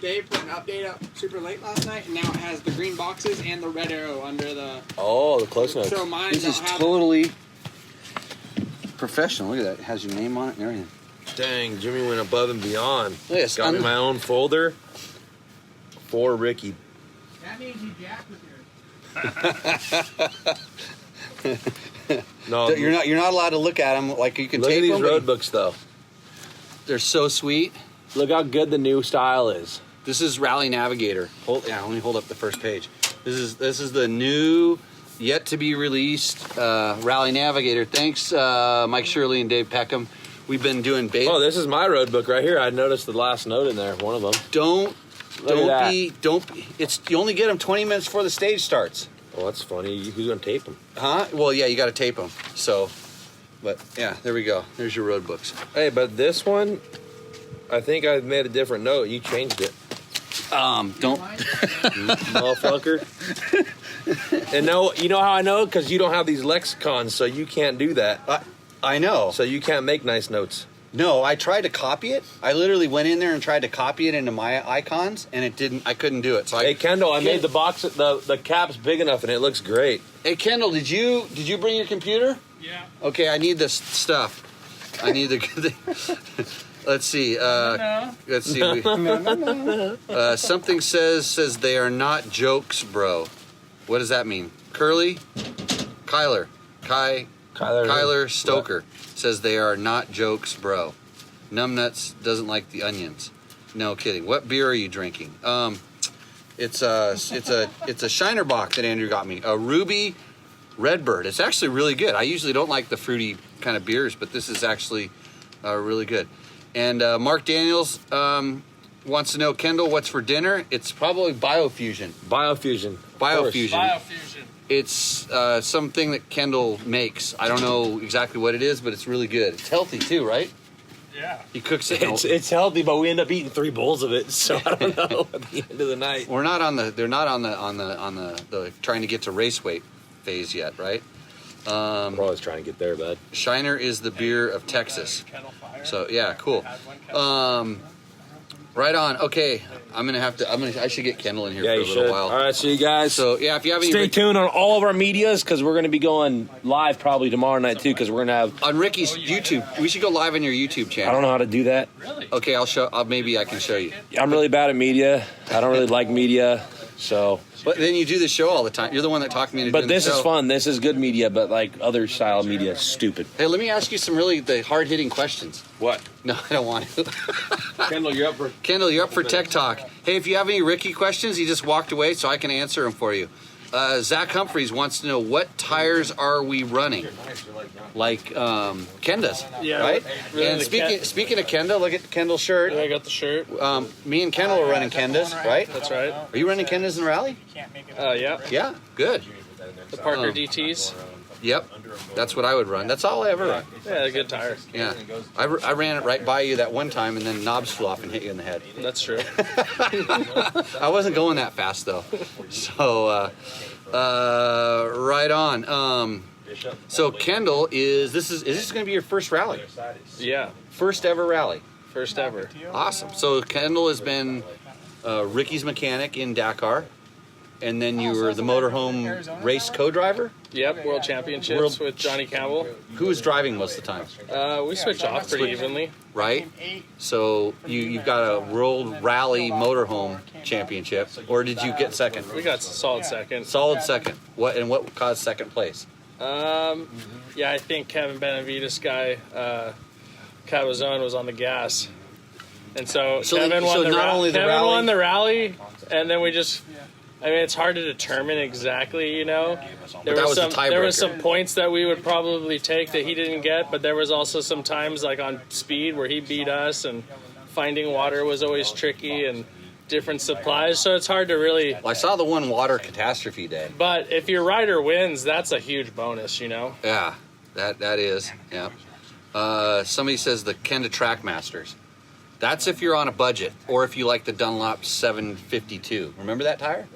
Dave put an update up super late last night, and now it has the green boxes and the red arrow under the. Oh, the close notes. So mine This don't is have. totally professional. Look at that. It has your name on it and everything. Dang, Jimmy went above and beyond. Yes, Got me my own folder for Ricky. That means you jacked with yours. No, You're not allowed to look at them. Like you can Look at tape these them. road books, though. They're so sweet. Look how good the new style is. This is Rally Navigator. Let me hold up the first page. This is the new, yet to be released Rally Navigator. Thanks, Mike Shirley and Dave Peckham. We've been doing beta. Oh, this is my road book right here. I noticed the last note in there. One of them. Don't at be. It's you only get them 20 minutes before the stage starts. Well, that's funny. Who's gonna tape them? Huh? Well, yeah, you got to tape them. So, but yeah, there we go. There's your road books. Hey, but this one, I think I made a different note. You changed it, Don't. motherfucker. And no, you know how I know? Because you don't have these lexicons, so you can't do that. I know. So you can't make nice notes. No, I tried to copy it. I literally went in there and tried to copy it into my icons, and it didn't. I couldn't do it. So Hey, Kendall, I made the box, the cap's big enough, and it looks great. Hey, Kendall, did you bring your computer? Yeah. Okay, I need this stuff. I need the. Let's see. No. Let's see. Something says they are not jokes, bro. What does that mean? Kyler Stoker says they are not jokes, bro. Numbnuts doesn't like the onions. No kidding. What beer are you drinking? It's a Shiner Bock that Andrew got me. A Ruby Redbird. It's actually really good. I usually don't like the fruity kind of beers, but this is actually really good. And Mark Daniels wants to know, Kendall, what's for dinner? It's probably Biofusion. Biofusion. Biofusion. It's something that Kendall makes. I don't know exactly what it is, but it's really good. It's healthy too, right? Yeah. He cooks it. It's healthy, but we end up eating 3 bowls of it, so I don't know at the end of the night. We're not on the. They're not on the trying to get to race weight phase yet, right? We're always trying to get there, bud. Shiner is the beer of Texas. So yeah, cool. Right on. Okay, I should get Kendall in here for a little while. All right, see you guys. So yeah, if you have any Stay tuned on all of our medias because we're going to be going live probably tomorrow night too because we're going to have. on Ricky's YouTube, we should go live on your YouTube channel. I don't know how to do that. Really? Okay, maybe I can show you. I'm really bad at media. I don't really like media, so. But then you do the show all the time. You're the one that talked me into doing But this the show. is fun. This is good media, but like other style media is stupid. Hey, let me ask you some really the hard-hitting questions. What? No, I don't want to. Kendall, you're up for. Kendall, you're up for Tech Talk. Hey, if you have any Ricky questions, he just walked away, so I can answer them for you. Zach Humphreys wants to know, what tires are we running? Like Ken does, Yeah, right? really And the speaking of Kendall, look at Kendall's shirt. I got the shirt. Me and Kendall are running Kendas, right? That's right. Are you running Kendas in rally? Yeah. Yeah, good. The Parker DTs. Yep, that's what I would run. That's all I ever run. Yeah, they're good tires. Yeah, I ran it right by you that one time, and then knobs flew off and hit you in the head. That's true. I wasn't going that fast though. So right on. So Kendall, is this going to be your first rally? Yeah. First ever rally. First ever. Awesome. So Kendall has been Ricky's mechanic in Dakar, and then you were the motorhome race co-driver. Yep, World Championships with Johnny Campbell. Who was driving most of the time? We switch off pretty evenly. Right? So you've got a World Rally Motorhome Championship, or did you get second? We got solid second. Solid second. What caused second place? Yeah, I think Kevin Benavides guy, Cabazon was on the gas. And so Kevin won the rally, and then we just... I mean, it's hard to determine exactly, you know. There were some points that we would probably take that he didn't get, but there was also some times like on speed where he beat us, and finding water was always tricky and different supplies. So it's hard to really. Well, I saw the one water catastrophe day. But if your rider wins, that's a huge bonus, you know. Yeah, that is. Yeah. Somebody says the Kenda Trackmasters. That's if you're on a budget, or if you like the Dunlop 752. Remember that tire?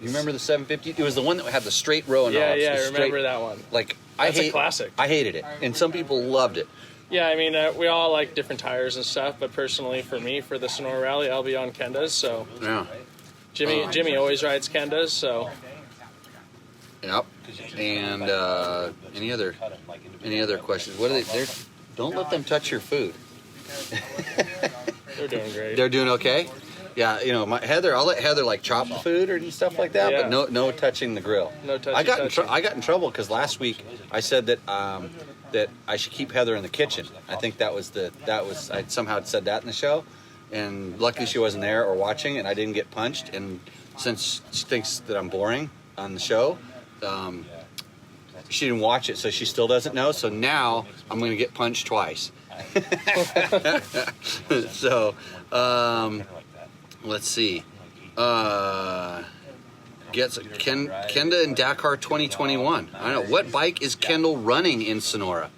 You remember the 750? It was the one that had the straight row knobs. Yeah, I remember that one. Like That's a classic. I hated it, and some people loved it. Yeah, I mean, we all like different tires and stuff, but personally, for me, for the Sonora Rally, I'll be on Kendas. So Yeah. Jimmy always rides Kendas. So Yep. And any other questions? What are they? Don't let them touch your food. they're doing great. They're doing okay. Yeah, you know, I'll let Heather like chop the food and stuff like that, Yeah. but no touching the grill. No touching. I got in trouble because last week I said that that I should keep Heather in the kitchen. I think that was I somehow said that in the show, and luckily she wasn't there or watching, and I didn't get punched. And since she thinks that I'm boring on the show, she didn't watch it, so she still doesn't know. So now I'm going to get punched twice. So. Let's see. Kenda in Dakar 2021. I don't know. What bike is Kendall running in Sonora?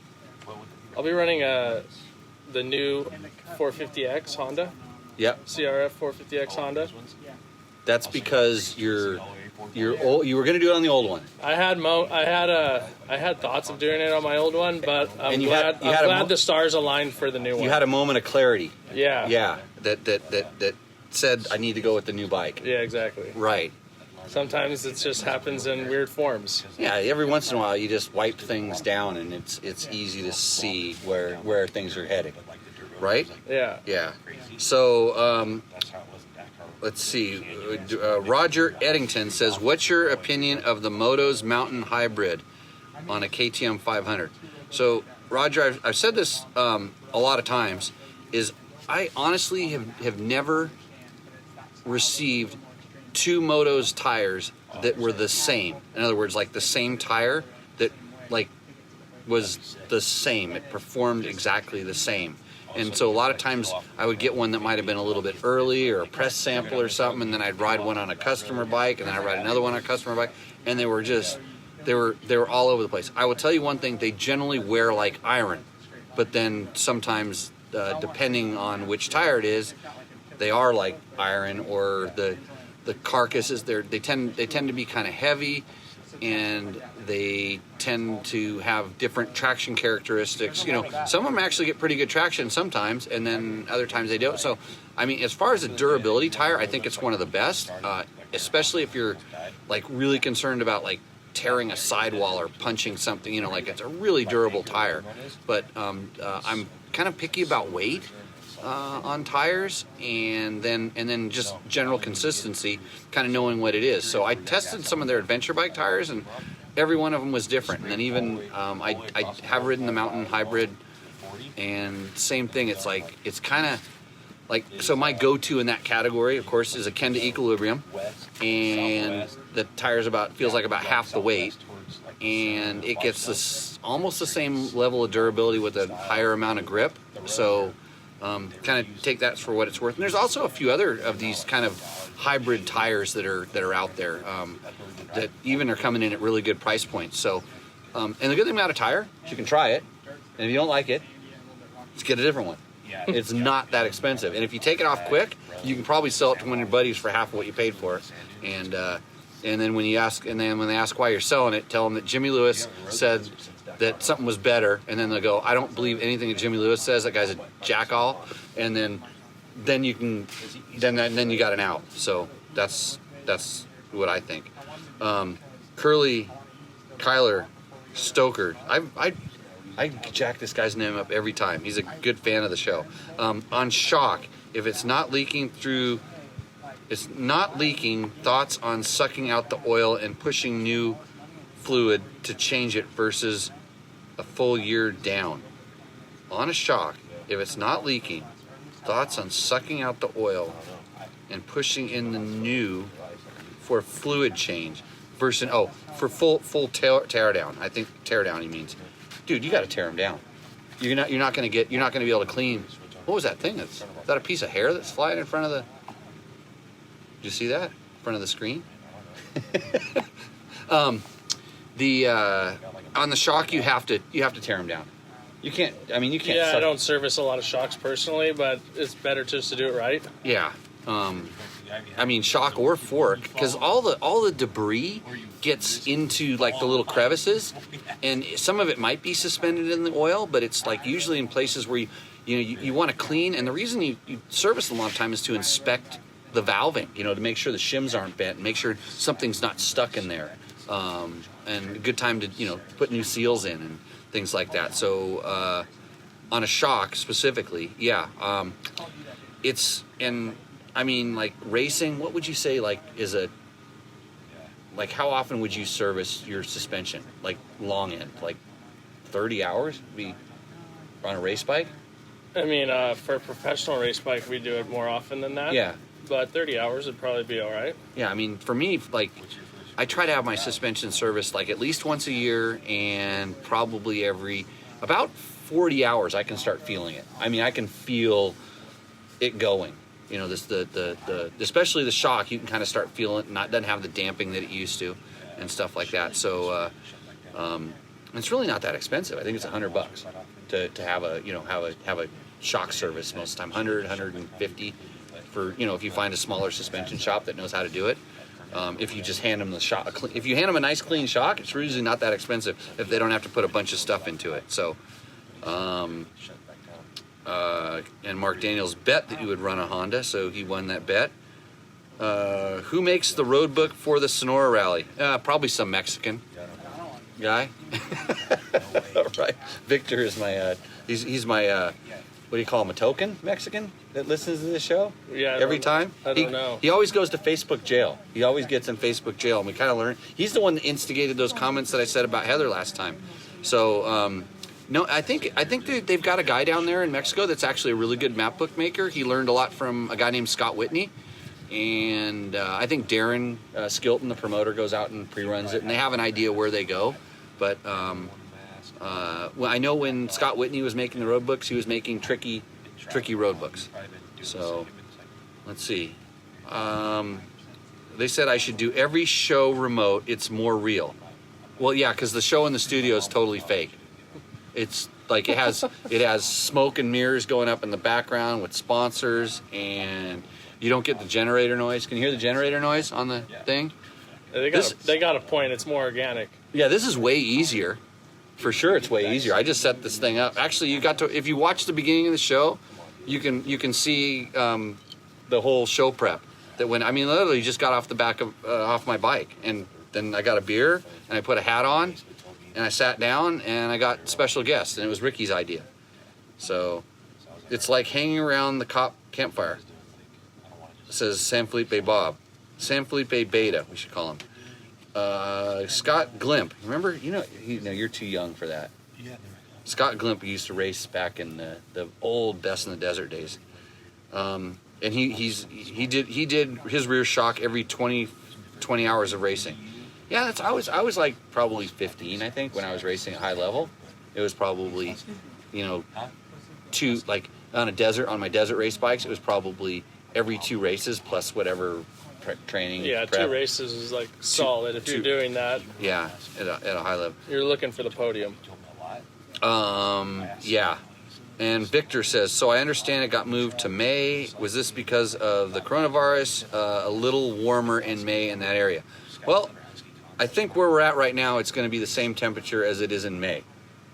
I'll be running the new 450X Honda. Yep. CRF 450X Honda. That's because you're old. You were going to do it on the old one. I had thoughts of doing it on my old one, but I'm glad the stars aligned for the new one. You had a moment of clarity. Yeah. Yeah. That said I need to go with the new bike. Yeah, exactly. Right. Sometimes it just happens in weird forms. Yeah, every once in a while you just wipe things down and it's easy to see where things are heading. Right? Yeah. Yeah. So let's see. Roger Eddington says, "What's your opinion of the Moto's Mountain Hybrid on a KTM 500?" So, Roger, I've said this a lot of times. Is I honestly have never received two Moto's tires that were the same. In other words, like the same tire that like was the same. It performed exactly the same. And so a lot of times I would get one that might have been a little bit early or a press sample or something, and then I'd ride one on a customer bike, and then I'd ride another one on a customer bike, and they were all over the place. I will tell you one thing, they generally wear like iron, but then sometimes depending on which tire it is, they are like iron, or the carcasses they tend to be kind of heavy, and they tend to have different traction characteristics. You know, some of them actually get pretty good traction sometimes, and then other times they don't. So, I mean, as far as a durability tire, I think it's one of the best, especially if you're like really concerned about like tearing a sidewall or punching something. You know, like it's a really durable tire. But I'm kind of picky about weight on tires, and then just general consistency, kind of knowing what it is. So I tested some of their adventure bike tires, and every one of them was different. And then even I have ridden the Mountain Hybrid, and same thing. It's like it's kind of like, so my go-to in that category, of course, is a Kenda Equilibrium, and the tire's feels like about half the weight, and it gets almost the same level of durability with a higher amount of grip. So kind of take that for what it's worth. And there's also a few other of these kind of hybrid tires that are out there that even are coming in at really good price points. So, and the good thing about a tire is you can try it, and if you don't like it, let's get a different one. It's not that expensive, and if you take it off quick, you can probably sell it to one of your buddies for half of what you paid for it. And then when they ask why you're selling it, tell them that Jimmy Lewis said that something was better, and then they'll go, "I don't believe anything that Jimmy Lewis says. That guy's a jackall." And then you can then you got an out. So that's what I think. Curly Kyler Stoker, I jack this guy's name up every time. He's a good fan of the show. On shock, if it's not leaking, thoughts on sucking out the oil and pushing new fluid to change it versus a full year down. On a shock, if it's not leaking, thoughts on sucking out the oil and pushing in the new for fluid change versus for full tear down. I think tear down he means. Dude, you got to tear them down. You're not going to be able to clean. What was that thing? Is that a piece of hair that's flying in front of the? Did you see that in front of the screen? On the shock, you have to tear them down. You can't. I mean, you can't. Yeah, I don't service a lot of shocks personally, but it's better just to do it right. Yeah. I mean, shock or fork, because all the debris gets into like the little crevices, and some of it might be suspended in the oil, but it's like usually in places where you want to clean. And the reason you service them a lot of time is to inspect the valving, to make sure the shims aren't bent, and make sure something's not stuck in there. And a good time to put new seals in and things like that. So on a shock specifically, I mean, like racing, what would you say how often would you service your suspension? Like long end, like 30 hours be on a race bike? I mean, for a professional race bike, we do it more often than that. Yeah. But 30 hours would probably be all right. Yeah, I mean, for me, like, I try to have my suspension serviced like at least once a year, and probably every about 40 hours I can start feeling it. I mean, I can feel it going. Especially the shock, you can kind of start feeling it. Doesn't have the damping that it used to, and stuff like that. So it's really not that expensive. I think it's $100 to have a shock service most of the time. 150 for if you find a smaller suspension shop that knows how to do it. If you just hand them the shock, if you hand them a nice clean shock, it's usually not that expensive if they don't have to put a bunch of stuff into it. So. And Mark Daniels bet that you would run a Honda, so he won that bet. Who makes the road book for the Sonora Rally? Probably some Mexican guy. Right. Victor is my, he's my, what do you call him, a token Mexican that listens to this show? Yeah. Every time? I don't know. He always goes to Facebook jail. He always gets in Facebook jail, and we kind of learn. He's the one that instigated those comments that I said about Heather last time. So, no, I think they've got a guy down there in Mexico that's actually a really good map book maker. He learned a lot from a guy named Scott Whitney, and I think Darren Skilton, the promoter, goes out and pre-runs it, and they have an idea where they go. But I know when Scott Whitney was making the road books, he was making tricky road books. So let's see. They said I should do every show remote. It's more real. Well, yeah, because the show in the studio is totally fake. It's like it has smoke and mirrors going up in the background with sponsors, and you don't get the generator noise. Can you hear the generator noise on the thing? They got a point. It's more organic. Yeah, this is way easier. For sure, it's way easier. I just set this thing up. Actually, if you watch the beginning of the show, you can see the whole show prep. Literally just got off the back of off my bike, and then I got a beer and I put a hat on. And I sat down, and I got special guests, and it was Ricky's idea. So it's like hanging around the cop campfire. It says San Felipe Bob. San Felipe Beta, we should call him. Scott Glimp. Remember? You're too young for that. Scott Glimp used to race back in the old Best in the Desert days. And he did his rear shock every 20 hours of racing. Yeah, I was like probably 15, I think, when I was racing at high level. It was probably, on my desert race bikes, it was probably every 2 races plus whatever training. Yeah, prep. 2 races is like solid if you're doing that. Yeah, at a high level. You're looking for the podium. Yeah. And Victor says, so I understand it got moved to May. Was this because of the coronavirus? A little warmer in May in that area. Well, I think where we're at right now, it's going to be the same temperature as it is in May.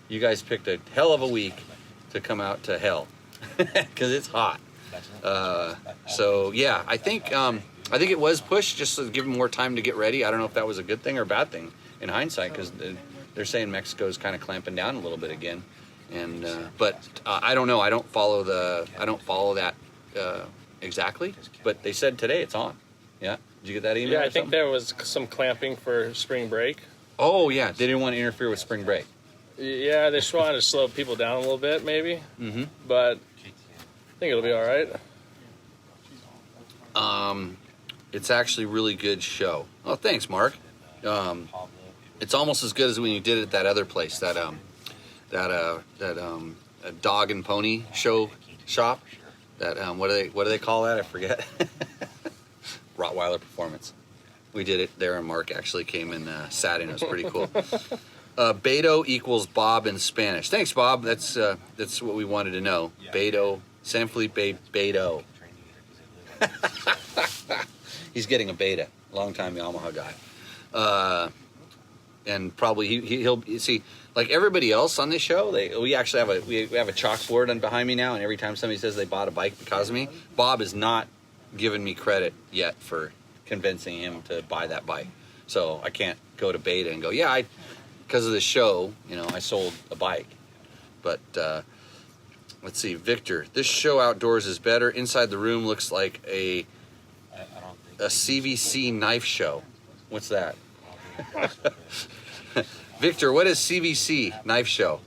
You guys picked a hell of a week to come out to hell because it's hot. So yeah, I think it was pushed just to give them more time to get ready. I don't know if that was a good thing or a bad thing in hindsight, because they're saying Mexico's kind of clamping down a little bit again. And but I don't know. I don't follow that exactly. But they said today it's on. Yeah. Did you get that email? Yeah, I think there was some clamping for spring break. Oh, yeah. They didn't want to interfere with spring break. Yeah, they just wanted to slow people down a little bit, maybe. Mm-hmm. But I think it'll be all right. It's actually a really good show. Oh, thanks, Mark. It's almost as good as when you did it at that other place, that dog and pony shop. That what do they call that? I forget. Rottweiler Performance. We did it there, and Mark actually came and sat in. It was pretty cool. Beto equals Bob in Spanish. Thanks, Bob. That's what we wanted to know. Beto, San Felipe Beto. He's getting a Beta, long-time Yamaha guy. And probably he'll see, like everybody else on this show, we actually have a chalkboard on behind me now, and every time somebody says they bought a bike because of me, Bob is not giving me credit yet for convincing him to buy that bike. So I can't go to Beta and go, yeah, because of the show, I sold a bike. But let's see, Victor, this show outdoors is better. Inside the room looks like a CVC knife show. What's that? Victor, what is CVC knife show?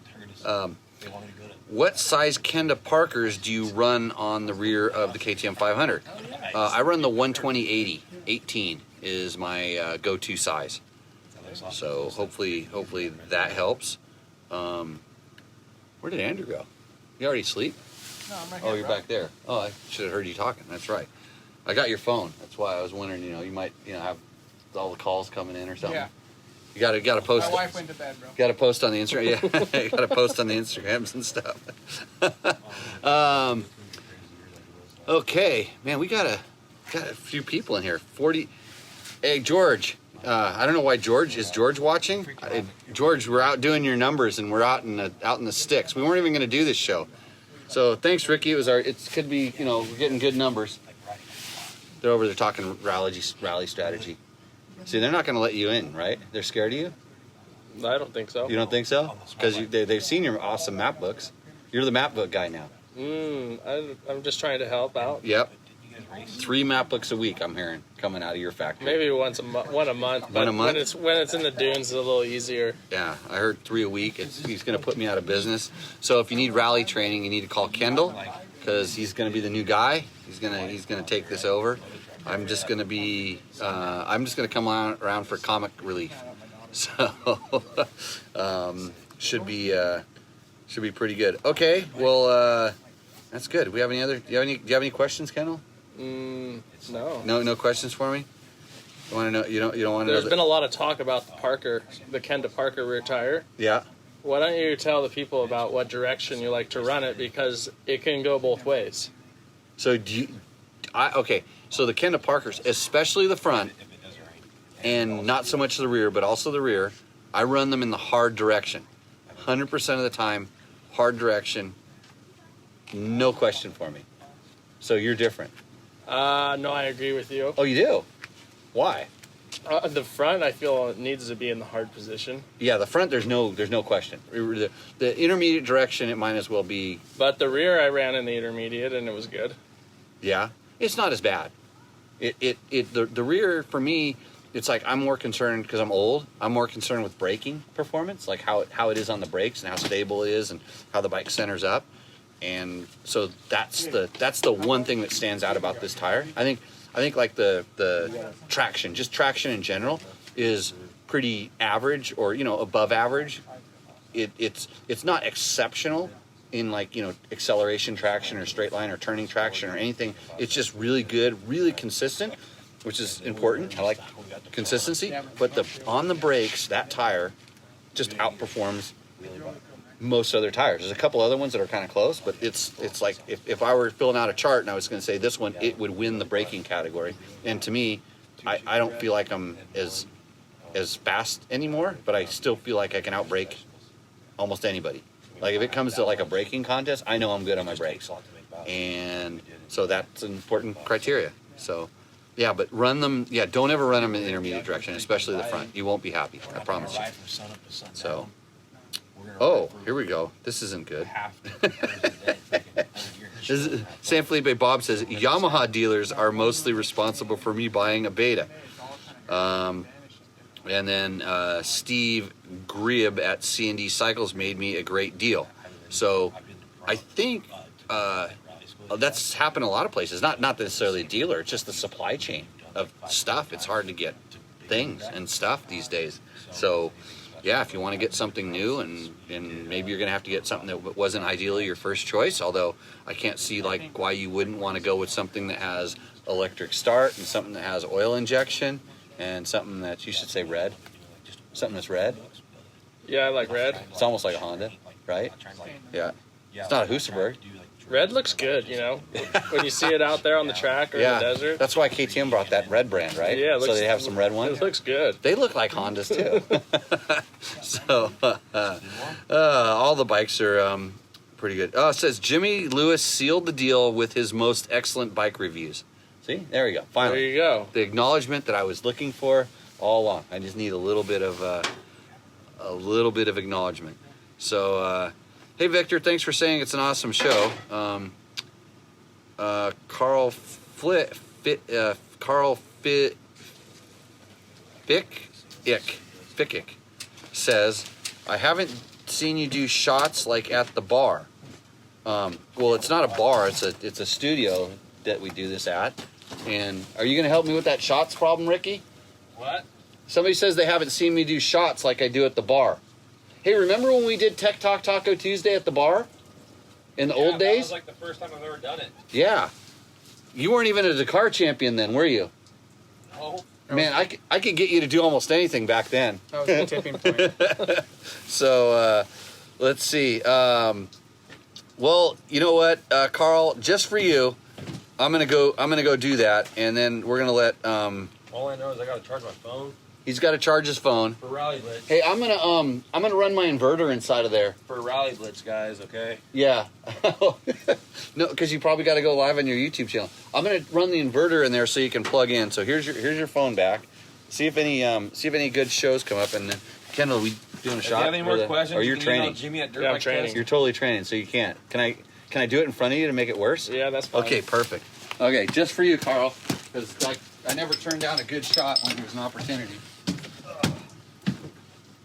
What size Kenda Parkers do you run on the rear of the KTM 500? I run the 120/80. 18 is my go-to size. So hopefully that helps. Where did Andrew go? You already sleep? No, I'm right here. Oh, you're back there. Oh, I should have heard you talking. That's right. I got your phone. That's why I was wondering. You might have all the calls coming in or something. Yeah. You gotta post. My wife went to bed, bro. Got to post on the Instagram. Yeah, you got to post on the Instagrams and stuff. Okay, man, we got a few people in here. 40. Hey, George. I don't know why is George watching? George, we're out doing your numbers, and we're out in the sticks. We weren't even going to do this show, so thanks, Ricky. It could be we're getting good numbers. They're over there talking rally strategy. See, they're not going to let you in, right? They're scared of you? I don't think so. You don't think so? Because they've seen your awesome map books. You're the map book guy now. I'm just trying to help out. Yep. 3 map books a week, I'm hearing, coming out of your factory. Maybe one a month. One a month? When it's in the dunes, it's a little easier. Yeah, I heard 3 a week. He's going to put me out of business. So if you need rally training, you need to call Kendall, because he's going to be the new guy. He's going to take this over. I'm just going to come around for comic relief. So should be pretty good. Okay, well that's good. Do you have any questions, Kendall? No. No questions for me? You want to know? You don't want to know. There's been a lot of talk about the Kenda Parker rear tire. Yeah. Why don't you tell the people about what direction you like to run it, because it can go both ways. So so the Kenda Parkers, especially the front, and not so much the rear, but also the rear, I run them in the hard direction. 100% of the time, hard direction, no question for me. So you're different. No, I agree with you. Oh, you do? Why? The front, I feel, needs to be in the hard position. Yeah, the front, there's no question. The intermediate direction, it might as well be. But the rear, I ran in the intermediate, and it was good. Yeah, it's not as bad. The rear, for me, it's like I'm more concerned, because I'm old, I'm more concerned with braking performance, like how it is on the brakes and how stable it is and how the bike centers up. And so that's the one thing that stands out about this tire. I think like the traction, just traction in general, is pretty average, or above average. It's not exceptional in acceleration traction or straight line or turning traction or anything. It's just really good, really consistent, which is important. I like consistency, but on the brakes, that tire just outperforms most other tires. There's a couple other ones that are kind of close, but it's like if I were filling out a chart and I was going to say this one, it would win the braking category. And to me, I don't feel like I'm as fast anymore, but I still feel like I can outbrake almost anybody. Like if it comes to like a braking contest, I know I'm good on my brakes, and so that's an important criteria. So yeah, but run them. Yeah, don't ever run them in the intermediate direction, especially the front. You won't be happy, I promise you. So. Oh, here we go. This isn't good. San Felipe Bob says, Yamaha dealers are mostly responsible for me buying a Beta. And then Steve Grieb at C&D Cycles made me a great deal. So I think that's happened a lot of places. Not necessarily a dealer, it's just the supply chain of stuff. It's hard to get things and stuff these days. So yeah, if you want to get something new, and maybe you're going to have to get something that wasn't ideally your first choice, although I can't see why you wouldn't want to go with something that has electric start and something that has oil injection and something that, you should say red, something that's red. Yeah, I like red. It's almost like a Honda, right? Yeah. It's not a Husaberg. Red looks good, you know, when you see it out there on the track or in the desert. That's why KTM brought that red brand, right? Yeah, so they have some red ones. It looks good. They look like Hondas too. So all the bikes are pretty good. Oh, it says Jimmy Lewis sealed the deal with his most excellent bike reviews. See, there we go. Finally, there you go. The acknowledgement that I was looking for all along. I just need a little bit of acknowledgement. So. Hey Victor, thanks for saying it's an awesome show. Carl Fickick says, I haven't seen you do shots like at the bar. Well, it's not a bar, it's a studio that we do this at. And are you gonna help me with that shots problem, Ricky? What? Somebody says they haven't seen me do shots like I do at the bar. Hey, remember when we did Tech Talk Taco Tuesday at the bar? In the old days? That was like the first time I've ever done it. Yeah. You weren't even a Dakar champion then, were you? No. Man, I could get you to do almost anything back then. That was the tipping point. So, let's see. Well, you know what, Carl, just for you, I'm gonna go do that, and then we're gonna let all I know is I gotta charge my phone. He's got to charge his phone. For Rally Blitz. Hey, I'm gonna run my inverter inside of there. For Rally Blitz, guys, okay? Yeah. No, because you probably got to go live on your YouTube channel. I'm gonna run the inverter in there so you can plug in. So here's your phone back. See if any good shows come up. And then Kendall, we doing a shot? If you have any more questions, or you're training? Jimmy at Dirt Yeah, I'm Bike training. Test. You're totally training, so you can't. Can I do it in front of you to make it worse? Yeah, that's fine. Okay, perfect. Okay, just for you, Carl, because I never turned down a good shot when there was an opportunity.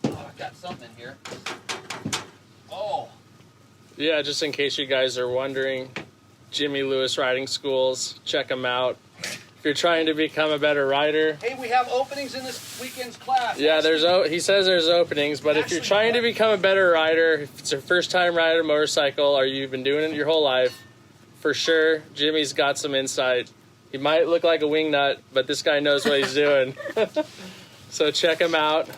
I've got something here. Oh. Yeah, just in case you guys are wondering, Jimmy Lewis Riding Schools, check them out. If you're trying to become a better rider. Hey, we have openings in this weekend's class. Yeah, he says there's openings, but if you're trying to become a better rider, if it's your first time riding a motorcycle or you've been doing it your whole life, for sure, Jimmy's got some insight. He might look like a wingnut, but this guy knows what he's doing. So check him out.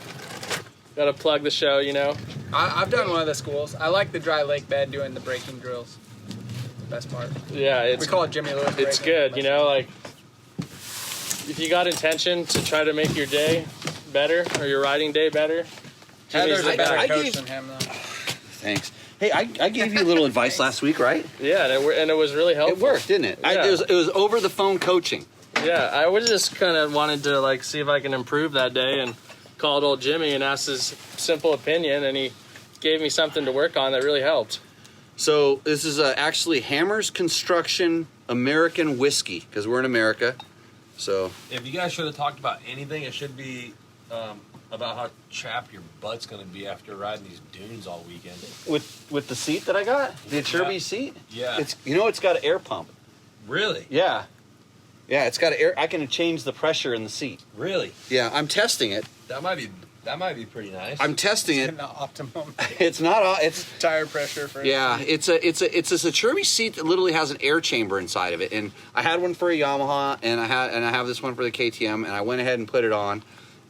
Gotta plug the show, you know. I've done one of the schools. I like the dry lake bed doing the braking drills. Best part. Yeah, We call it Jimmy Lewis. it's braking. good, you know, like if you got intention to try to make your day better or your riding day better, Heather's a better I coach gave- than him, though. Thanks. Hey, I gave you a little advice last week, right? yeah, and it was really helpful. It worked, didn't it? Yeah. It was over the phone coaching. Yeah, I was just kind of wanted to like see if I can improve that day and called old Jimmy and asked his simple opinion, and he gave me something to work on that really helped. So this is actually Hammers Construction American Whiskey, because we're in America. So If you guys should have talked about anything, it should be about how chapped your butt's going to be after riding these dunes all weekend. with the seat that I got, the Cherby seat, Yeah. it's got an air pump. Really? Yeah, it's got an air. I can change the pressure in the seat. Really? Yeah, I'm testing it. That might be pretty nice. I'm testing it. In the optimum It's not. It's tire pressure for. yeah. It's a Cherby seat that literally has an air chamber inside of it. And I had one for a Yamaha, and I have this one for the KTM, and I went ahead and put it on,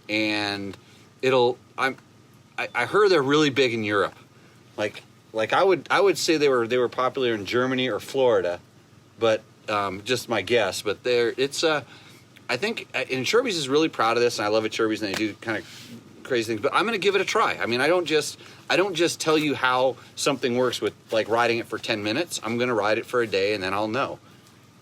and I heard they're really big in Europe. Like I would say they were popular in Germany or Florida, but just my guess. But I think and Cherby's is really proud of this, and I love it Cherby's, and they do kind of crazy things. But I'm going to give it a try. I mean, I don't just tell you how something works with like riding it for 10 minutes. I'm going to ride it for a day, and then I'll know.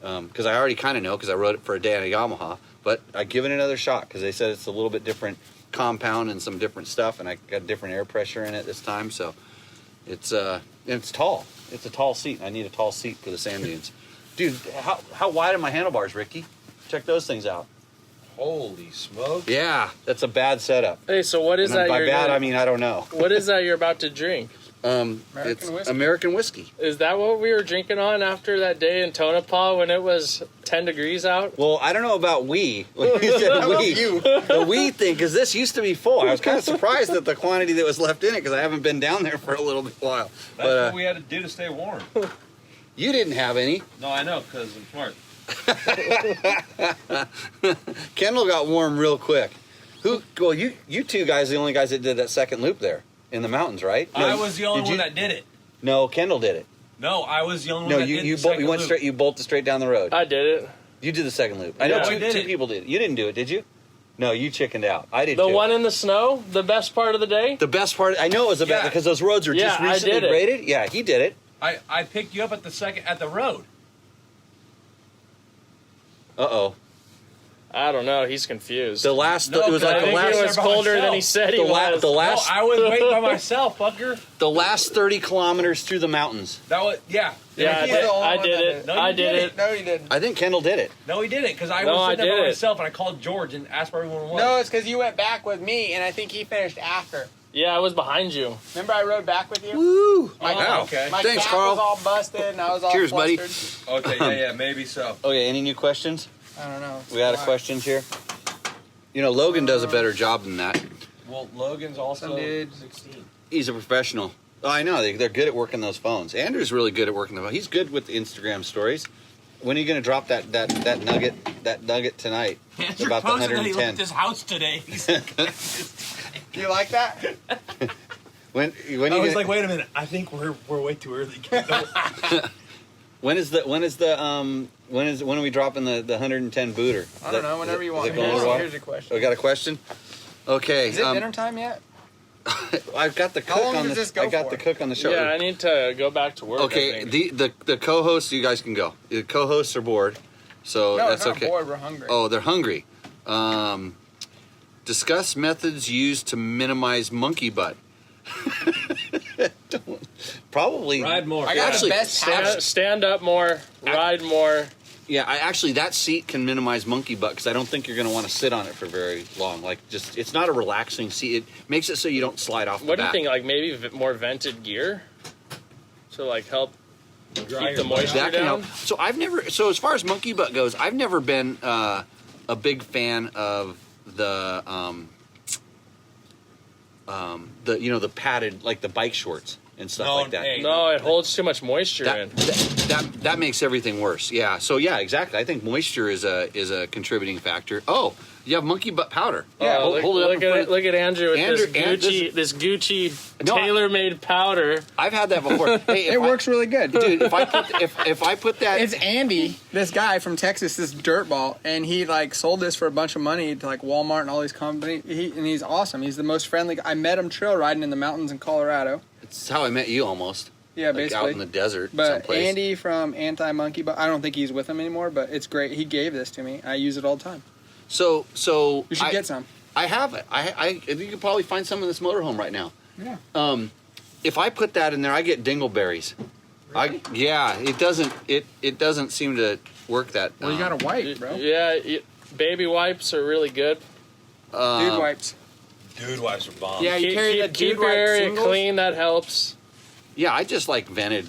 Because I already kind of know because I rode it for a day on a Yamaha. But I give it another shot because they said it's a little bit different compound and some different stuff, and I got different air pressure in it this time. So it's tall. It's a tall seat. I need a tall seat for the sand dunes. Dude, how wide are my handlebars, Ricky? Check those things out. Holy smoke. Yeah, that's a bad setup. Hey, so what is And that? by you're bad, gonna- I mean I don't know. What is that you're about to drink? It's whiskey. American whiskey. Is that what we were drinking on after that day in Tonopah when it was 10 degrees out? Well, I don't know about we. When you said we, the we thing, because this used to be full. I was kind of surprised at the quantity that was left in it because I haven't been down there for a little bit while. That's But what we had to do to stay warm. you didn't have any. No, I know, because I'm smart. Kendall got warm real quick. Well, you two guys, the only guys that did that second loop there in the mountains, right? I was the only one that did it. No, Kendall did it. No, I was the only No, one that did you the second went loop. straight. You bolted straight down the road. I did it. You did the second loop. I know Yeah. two people did it. You didn't do it, did you? No, you chickened out. I did The too. one in the snow, the best part of the day. The best part, I know it was the best because those roads were just Yeah, I recently did it. graded. Yeah, he did it. I picked you up at the road. Uh-oh. I don't know. He's confused. It was No, like the I think last. he was colder than he said he was. The last. No, I was waiting by myself, fucker. The last 30 kilometers through the mountains. That was Yeah, I I did it. No, you I did didn't. it. No, you didn't. I think Kendall did it. No, he didn't, because I No, was I sitting there did by it. myself, and I called George and asked where everyone was. No, it's because you went back with me, and I think he finished after. Yeah, I was behind you. Remember I rode back with you? Woo! Oh, okay. My Thanks, cap Carl. was all busted, and I was all Cheers, buddy. flustered. Okay, yeah, maybe so. Okay, any new questions? I don't know. We got a questions here? You know, Logan does a better job than that. Well, Logan's also Some dude. 16. He's a professional. Oh, I know. They're good at working those phones. Andrew's really good at working the phone. He's good with Instagram stories. When are you going to drop that nugget tonight? Andrew About the posted that he 110. looked at his house today. Do you like that? When I you was gonna, like, wait a minute, I think we're way too early. when are we dropping the 110 booter? I don't know. Whenever you want. Is it going a little while? Here's a question. We got a question. Okay. Is it dinner time yet? I've got the cook How long on does the. this go I got for? the cook on the show. Yeah, I need to go back to work. Okay, I think. the co-hosts, you guys can go. The co-hosts are bored, so No, that's it's not okay. bored. We're hungry. Oh, they're hungry. Discuss methods used to minimize monkey butt. Probably Ride more. I got Actually, the best habit. Stand up more, ride more. Yeah, that seat can minimize monkey butt because I don't think you're going to want to sit on it for very long. Like, it's not a relaxing seat. It makes it so you don't slide off the What do you back. think? Like maybe more vented gear to like help keep Dry the your moisture That can down. help. So as far as monkey butt goes, I've never been a big fan of the the padded, like the bike shorts and stuff like that. hey. No, it holds too much moisture in. That makes everything worse. Yeah. So yeah, exactly. I think moisture is a contributing factor. Oh, you have monkey butt powder. Yeah, hold it up. Look at Andrew with Andrew- this Gucci No, tailor-made powder. I've had that before. Hey, It works really good. dude. If I put that, It's Andy, this guy from Texas, this dirtball, and he like sold this for a bunch of money to like Walmart and all these companies. And he's awesome. He's the most friendly guy. I met him trail riding in the mountains in Colorado. it's how I met you almost. Yeah, Like basically. out in the desert, But someplace. Andy from Anti Monkey Butt, I don't think he's with him anymore, but it's great. He gave this to me. I use it all the time. So You should get some. I have it. I you could probably find some in this motorhome right now. Yeah. If I put that in there, I get dingleberries. It doesn't seem to work that. Well, you got to wipe, bro. Yeah, baby wipes are really good. Dude wipes. Dude wipes are bomb. Yeah, you carry the Keep dude your wipe area singles. clean. That helps. Yeah, I just like vented,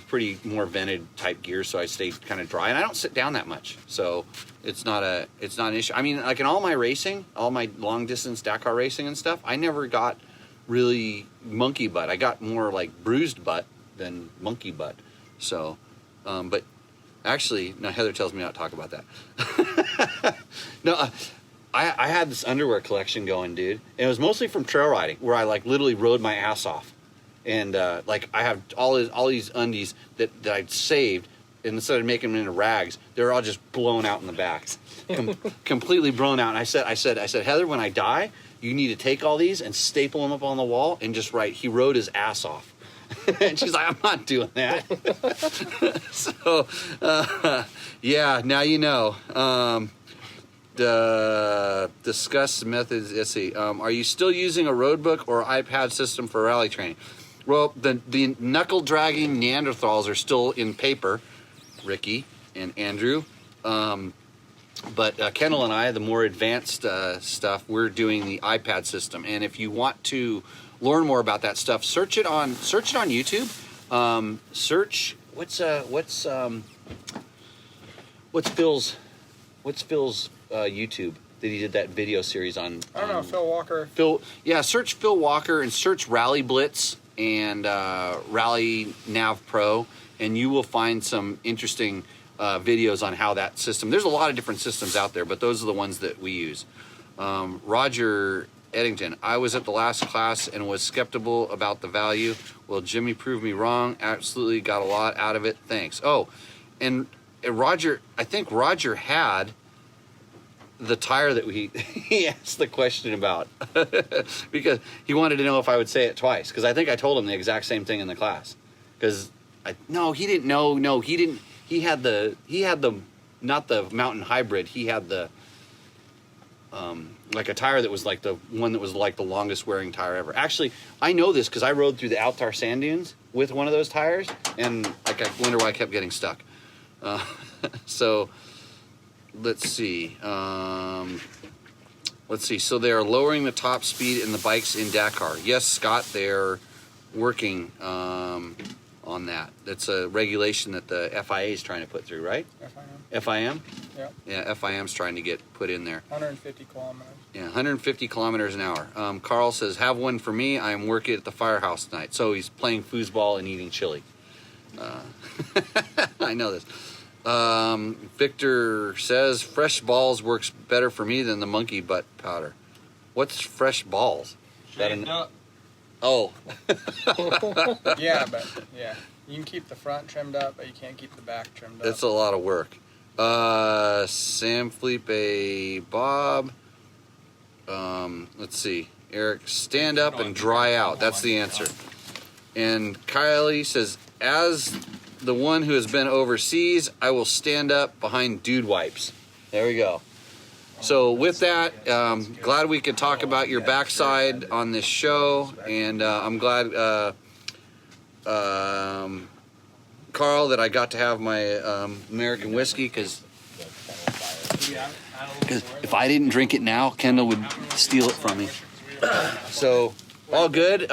pretty more vented type gear, so I stay kind of dry, and I don't sit down that much, so it's not an issue. I mean, like in all my racing, all my long distance Dakar racing and stuff, I never got really monkey butt. I got more like bruised butt than monkey butt. So, but actually, no, Heather tells me not to talk about that. No. I had this underwear collection going, dude, and it was mostly from trail riding, where I like literally rode my ass off. And like I have all these undies that I'd saved, and instead of making them into rags, they're all just blown out in the back, completely blown out. And I said, Heather, when I die, you need to take all these and staple them up on the wall and just write, "He rode his ass off." And she's like, "I'm not doing that." So yeah, now you know. Discuss methods. Let's see. Are you still using a road book or iPad system for rally training? Well, the knuckle dragging Neanderthals are still in paper, Ricky and Andrew. But Kendall and I, the more advanced stuff, we're doing the iPad system. And if you want to learn more about that stuff, search it on YouTube. Search what's Phil's YouTube that he did that video series on? I don't know, Phil Walker. Search Phil Walker and search Rally Blitz and Rally Nav Pro, and you will find some interesting videos on how that system. There's a lot of different systems out there, but those are the ones that we use. Roger Eddington. I was at the last class and was skeptical about the value. Well, Jimmy proved me wrong. Absolutely got a lot out of it. Thanks. Oh, and Roger, I think Roger had the tire that he asked the question about because he wanted to know if I would say it twice, because I think I told him the exact same thing in the class. Because he didn't know. No, he didn't. He had the not the Mountain Hybrid. He had the like a tire that was like the one that was like the longest wearing tire ever. Actually, I know this because I rode through the Altar sand dunes with one of those tires, and like I wonder why I kept getting stuck. So let's see. So they are lowering the top speed in the bikes in Dakar. Yes, Scott, they're working on that. That's a regulation that the FIA is trying to put through, right? FIM? Yep. Yeah, FIM's trying to get put in there. 150 kilometers. Yeah, 150 kilometers an hour. Carl says, have one for me. I am working at the firehouse tonight. So he's playing foosball and eating chili. I know this. Victor says, fresh balls works better for me than the monkey butt powder. What's fresh balls? Oh. Yeah, you can keep the front trimmed up, but you can't keep the back trimmed up. It's a lot of work. Sam Felipe, Bob. Let's see. Eric, stand up and dry out. That's the answer. And Kylie says, as the one who has been overseas, I will stand up behind dude wipes. There we go. So with that, glad we could talk about your backside on this show, and I'm glad, Carl, that I got to have my American whiskey, because if I didn't drink it now, Kendall would steal it from me. So all good.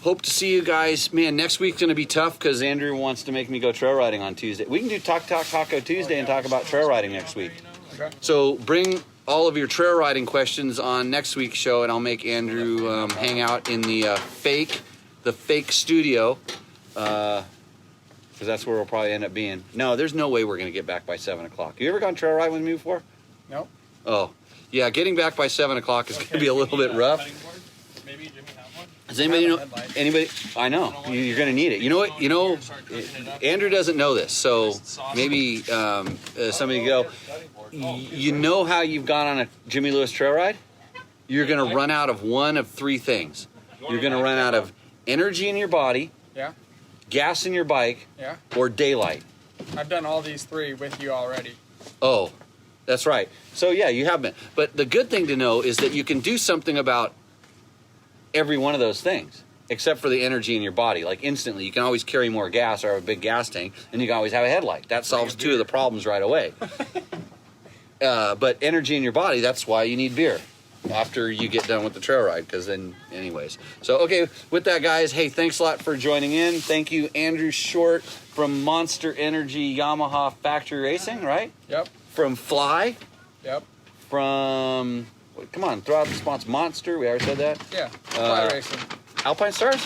Hope to see you guys. Man, next week's going to be tough because Andrew wants to make me go trail riding on Tuesday. We can do Taco Tuesday and talk about trail riding next week. Okay. So bring all of your trail riding questions on next week's show, and I'll make Andrew hang out in the fake studio, because that's where we'll probably end up being. No, there's no way we're going to get back by 7 o'clock. You ever gone trail riding with me before? No. Oh, yeah, getting back by 7 o'clock is going to be a little bit rough. Maybe Jimmy have one? Does anybody know? Anybody? I know. You're going to need it. You know, Andrew doesn't know this, so maybe somebody go, you know how you've gone on a Jimmy Lewis trail ride? You're going to run out of one of three things. You're going to run out of energy in your body, Yeah. gas in your bike, Yeah. or daylight. I've done all these three with you already. Oh, that's right. So yeah, you have been. But the good thing to know is that you can do something about every one of those things, except for the energy in your body. Like instantly, you can always carry more gas or have a big gas tank, and you can always have a headlight. That solves two of the problems right away. But energy in your body, that's why you need beer after you get done with the trail ride, because then anyways. So okay, with that, guys, hey, thanks a lot for joining in. Thank you, Andrew Short from Monster Energy Yamaha Factory Racing, right? Yep. From Fly. Yep. From, come on, throw out the sponsor. Monster, we already said that. Yeah. Fly racing. Alpine Stars?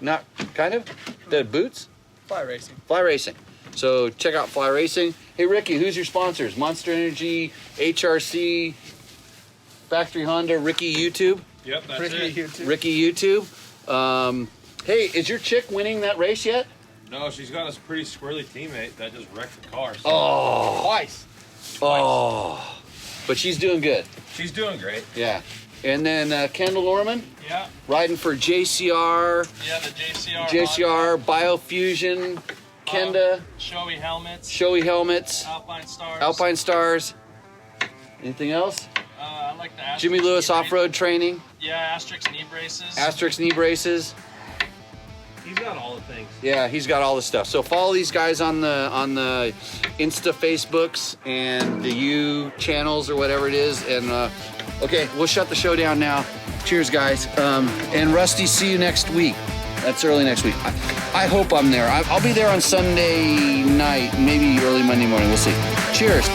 Not kind of? The boots? Fly racing. Fly Racing. So check out Fly Racing. Hey, Ricky, who's your sponsors? Monster Energy, HRC, Factory Honda, Ricky YouTube. Yep, that's Ricky it. YouTube. Ricky YouTube. Hey, is your chick winning that race yet? No, she's got a pretty squirrely teammate that just wrecked the car. So Oh. Twice. Oh. But she's doing good. she's doing great. Yeah. And then Kendall Norman, Yeah, riding for JCR, yeah, the JCR. JCR, Biofusion, Kenda, Shoei helmets. Shoei helmets, Alpine Stars. Alpine Stars. Anything else? I like the Asterix Jimmy Lewis knee off-road training, Yeah, Asterix knee braces. Asterix knee braces. He's got all the things. Yeah, he's got all the stuff. So follow these guys on the Insta Facebooks and the U channels or whatever it is. And okay, we'll shut the show down now. Cheers, guys. And Rusty, see you next week. That's early next week. I hope I'm there. I'll be there on Sunday night, maybe early Monday morning. We'll see. Cheers.